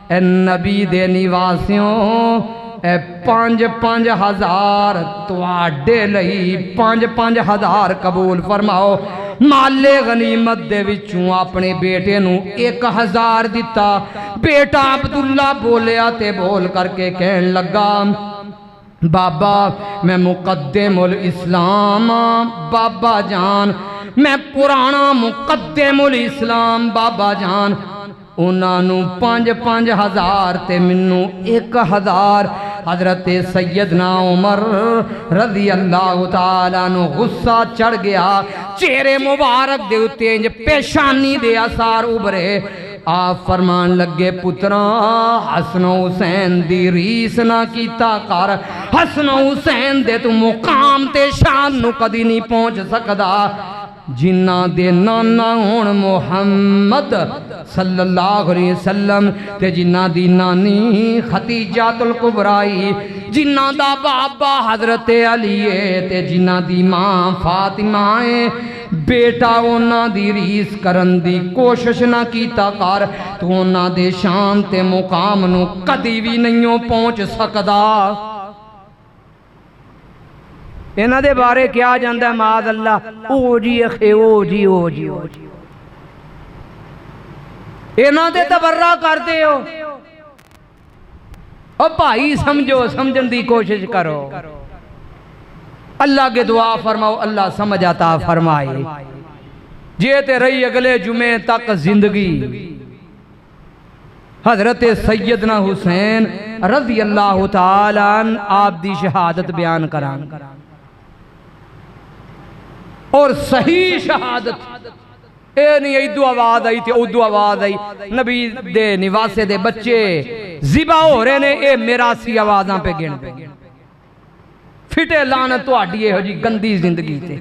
S1: اے نبی دے نواسیوں اے 5,000 تواڈے لئی 5,000 قبول فرماؤ. مال غنیمت دے وچوں اپنے بیٹے نو 1,000 دیتا. بیٹا عبداللہ بولیا تے بول کر کے کہن لگا بابا میں مقدم الاسلام بابا جان میں پرانا مقدم الاسلام بابا جان. انہاں نو 5,000 تے منو 1,000. حضرت سیدنا عمر رضی اللہ تعالیٰ نو غصہ چڑھ گیا. چہرے مبارک دے اتے پیشانی دے اثار ابھرے. آپ فرمان لگے پترا حسن و حسین دی ریس نہ کیتا کر. حسن و حسین دے تو مقام تے شان نو کدی نہیں پہنچ سکدا جنہ دے نانا ہون محمد صلی اللہ علیہ وسلم تے جنہ دی نانی خدیجہ الکبرائی جنہ دا بابا حضرت علی تے جنہ دی ماں فاطمہ بیٹا اونا دی ریس کرن دی کوشش نہ کیتا کر تو اونا دے شان تے مقام نو کدی بھی نہیں پہنچ سکدا. انہاں دے بارے کیا جاندا ہے معاذ اللہ او جی اخے او جی او جی او جی انہاں دے تبرہ کر دے ہو او بھائی سمجھو سمجھن دی کوشش کرو اللہ کے دعا فرماؤ اللہ سمجھ عطا فرمائے جیتے رہی اگلے جمعے تک زندگی حضرت سیدنا حسین رضی اللہ تعالیٰ عنہ آپ دی شہادت بیان کران اور صحیح شہادت اے نہیں ایدو آواز آئی تھی ادو آواز آئی نبی دے نواسے دے بچے زبا ہو رہے نے اے میراسی آوازاں پہ گن پہ پھٹے لانت تو آڈیے ہو جی گندی زندگی تے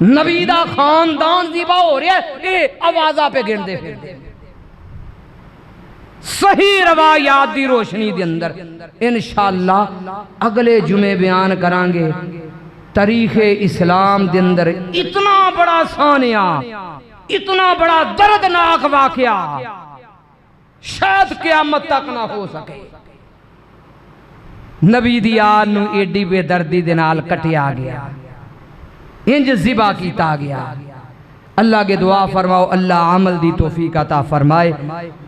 S1: نبی دا خاندان زبا ہو رہے ہیں اے آوازاں پہ گن دے پھر دے صحیح روایات دی روشنی دے اندر انشاءاللہ اگلے جمعے بیان کرانگے تاریخ اسلام دے اندر اتنا بڑا سانیہ اتنا بڑا دردناک واقعہ شاید قیامت تک نہ ہو سکے نبی دی آل نو ایڈی بے دردی دے نال کٹیا گیا انج زبا کیتا گیا اللہ کے دعا فرماؤ اللہ عمل دی توفیق عطا فرمائے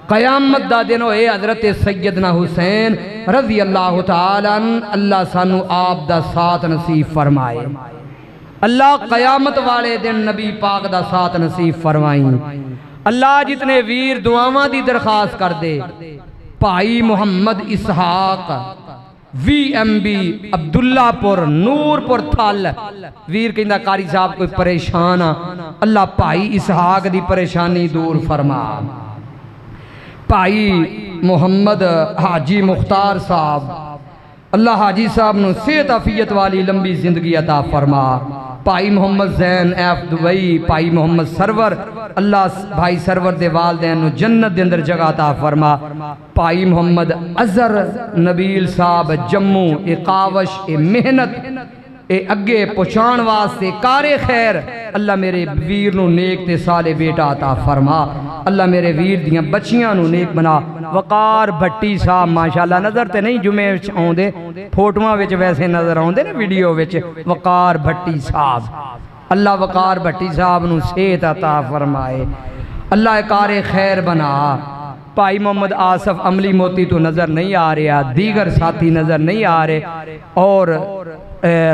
S1: قیامت دا دنو اے حضرت سیدنا حسین رضی اللہ تعالیٰ اللہ سانو آپ دا ساتھ نصیب فرمائے اللہ قیامت والے دن نبی پاک دا ساتھ نصیب فرمائیں اللہ جتنے ویر دعاواں دی درخواست کر دے بھائی محمد اسحاق وی ایم بی عبداللہ پور نور پور تھال ویر کہندہ قاری صاحب کوئی پریشان اللہ بھائی اسحاق دی پریشانی دور فرما بھائی محمد حاجی مختار صاحب اللہ حاجی صاحب نو صحت عافیت والی لمبی زندگی عطا فرما بھائی محمد زین ایف دبئی بھائی محمد سرور اللہ بھائی سرور دے والدین نو جنت دے اندر جگہ عطا فرما بھائی محمد عزر نبیل صاحب جموں اقاوش محنت اے اگے پہنچان واسطے کار خیر اللہ میرے ویر نو نیک تے سالے بیٹا عطا فرما اللہ میرے ویر دیاں بچیاں نو نیک بنا وقار بھٹی صاحب ماشاءاللہ نظر تے نہیں جمعے وچ آوندے فوٹواں وچ ویسے نظر آوندے نا ویڈیو وچ وقار بھٹی صاحب اللہ وقار بھٹی صاحب نو صحت عطا فرمائے اللہ کار خیر بنا بھائی محمد آصف عملی موتی تو نظر نہیں آ رہا دیگر ساتھی نظر نہیں آ رہے اور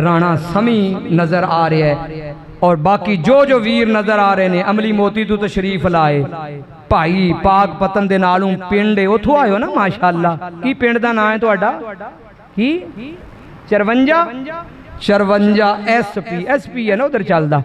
S1: رانا سمی نظر آ رہے ہیں اور باقی جو ویر نظر آ رہے ہیں عملی موتی تو تشریف لائے بھائی پاک پتن دے نالوں پنڈے اتھو آئے ہو نا ماشاءاللہ کی پنڈ دا نام ہے تو اڈا کی چرونجا ایس پی ہے نا ادھر چل دا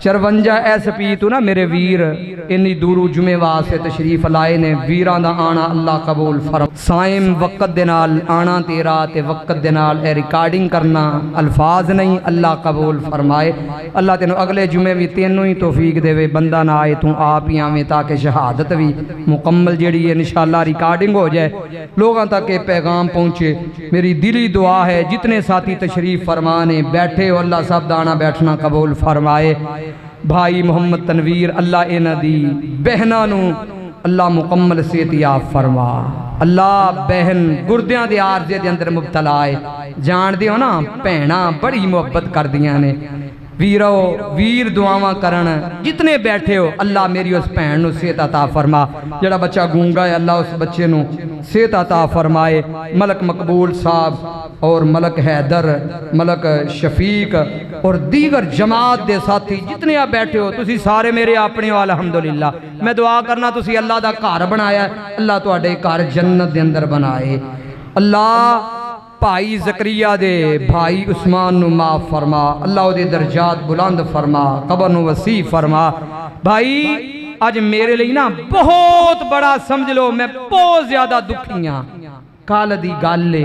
S1: چرونجا ایس پی تو نا میرے ویر انی دورو جمعے واسے تشریف لائے نے ویران دا آنا اللہ قبول فرم سائم وقت دنال آنا تیرا تے وقت دنال اے ریکارڈنگ کرنا الفاظ نہیں اللہ قبول فرمائے اللہ تینو اگلے جمعے بھی تینوں ہی توفیق دے وے بندہ نہ آئے تو آپ ہی آمیں تاکہ شہادت بھی مکمل جیڑی ہے انشاءاللہ ریکارڈنگ ہو جائے لوگاں تک پیغام پہنچے میری دلی دعا ہے جتنے ساتھی تشریف فرمانے بیٹھے ہو اللہ صاحب دانا بیٹھنا قبول فرمائے بھائی محمد تنویر اللہ اے ندی بہنانو اللہ مکمل صحتیاب فرما اللہ بہن گردیاں دے عارضے دے اندر مبتلا ہے جان دے ہو نا پہنا بڑی محبت کر دیاں نے ویر دعاواں کرن جتنے بیٹھے ہو اللہ میری اس پہن نو صحت عطا فرما جڑا بچہ گونگا ہے اللہ اس بچے نو صحت عطا فرمائے ملک مقبول صاحب اور ملک حیدر ملک شفیق اور دیگر جماعت دے ساتھی جتنے آپ بیٹھے ہو تسی سارے میرے اپنے ہو الحمدللہ میں دعا کرنا تسی اللہ دا گھر بنایا ہے اللہ تو اڈے گھر جنت دے اندر بنائے اللہ بھائی زکریہ دے بھائی عثمان نو معاف فرما اللہ دے درجات بلند فرما قبر نو وسیع فرما بھائی آج میرے لئے نا بہت بڑا سمجھ لو میں بہت زیادہ دکھیاں کال دی گالے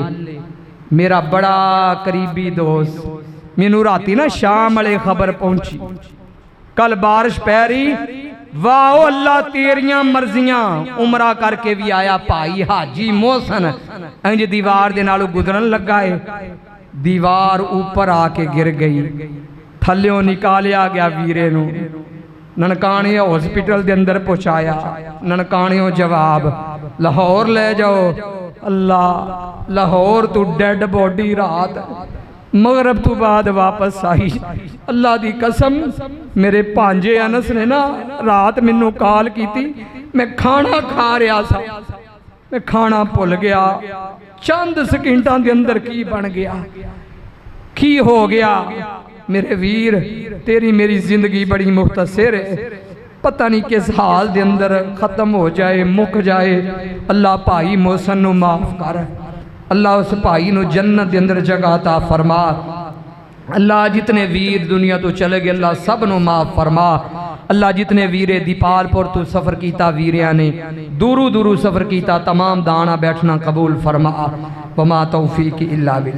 S1: میرا بڑا قریبی دوست میں نور آتی نا شام علیہ خبر پہنچی کل بارش پیری واہ اللہ تیریاں مرضیاں عمرہ کر کے بھی آیا پائی حاجی موسن انج دیوار دے نالو گزرن لگا ہے دیوار اوپر آ کے گر گئی تھلیوں نکالیا گیا ویرے نو ننکانیوں ہاسپٹل دے اندر پہنچایا ننکانیوں جواب لاہور لے جاؤ اللہ لاہور تو ڈیڈ باڈی رات مغرب تو بعد واپس آئی. اللہ دی قسم میرے پانجے انس نے نا رات منو کال کی تھی, میں کھانا کھا رہا سا, میں کھانا پھول گیا, چند سکنٹاں دے اندر کی بن گیا, کی ہو گیا. میرے ویر تیری میری زندگی بڑی مختصر ہے, پتہ نہیں کس حال دے اندر ختم ہو جائے, مک جائے. اللہ بھائی محسن نو معاف کر, اللہ اس بھائی نو جنت دے اندر جگہ عطا فرما. اللہ جتنے ویر دنیا تو چلے گئے اللہ سب نو معاف فرما. اللہ جتنے ویرے دیپال پور تو سفر کیتا ویریاں نے دورو دورو سفر کیتا تمام دانا بیٹھنا قبول فرما. وما توفیق الا باللہ.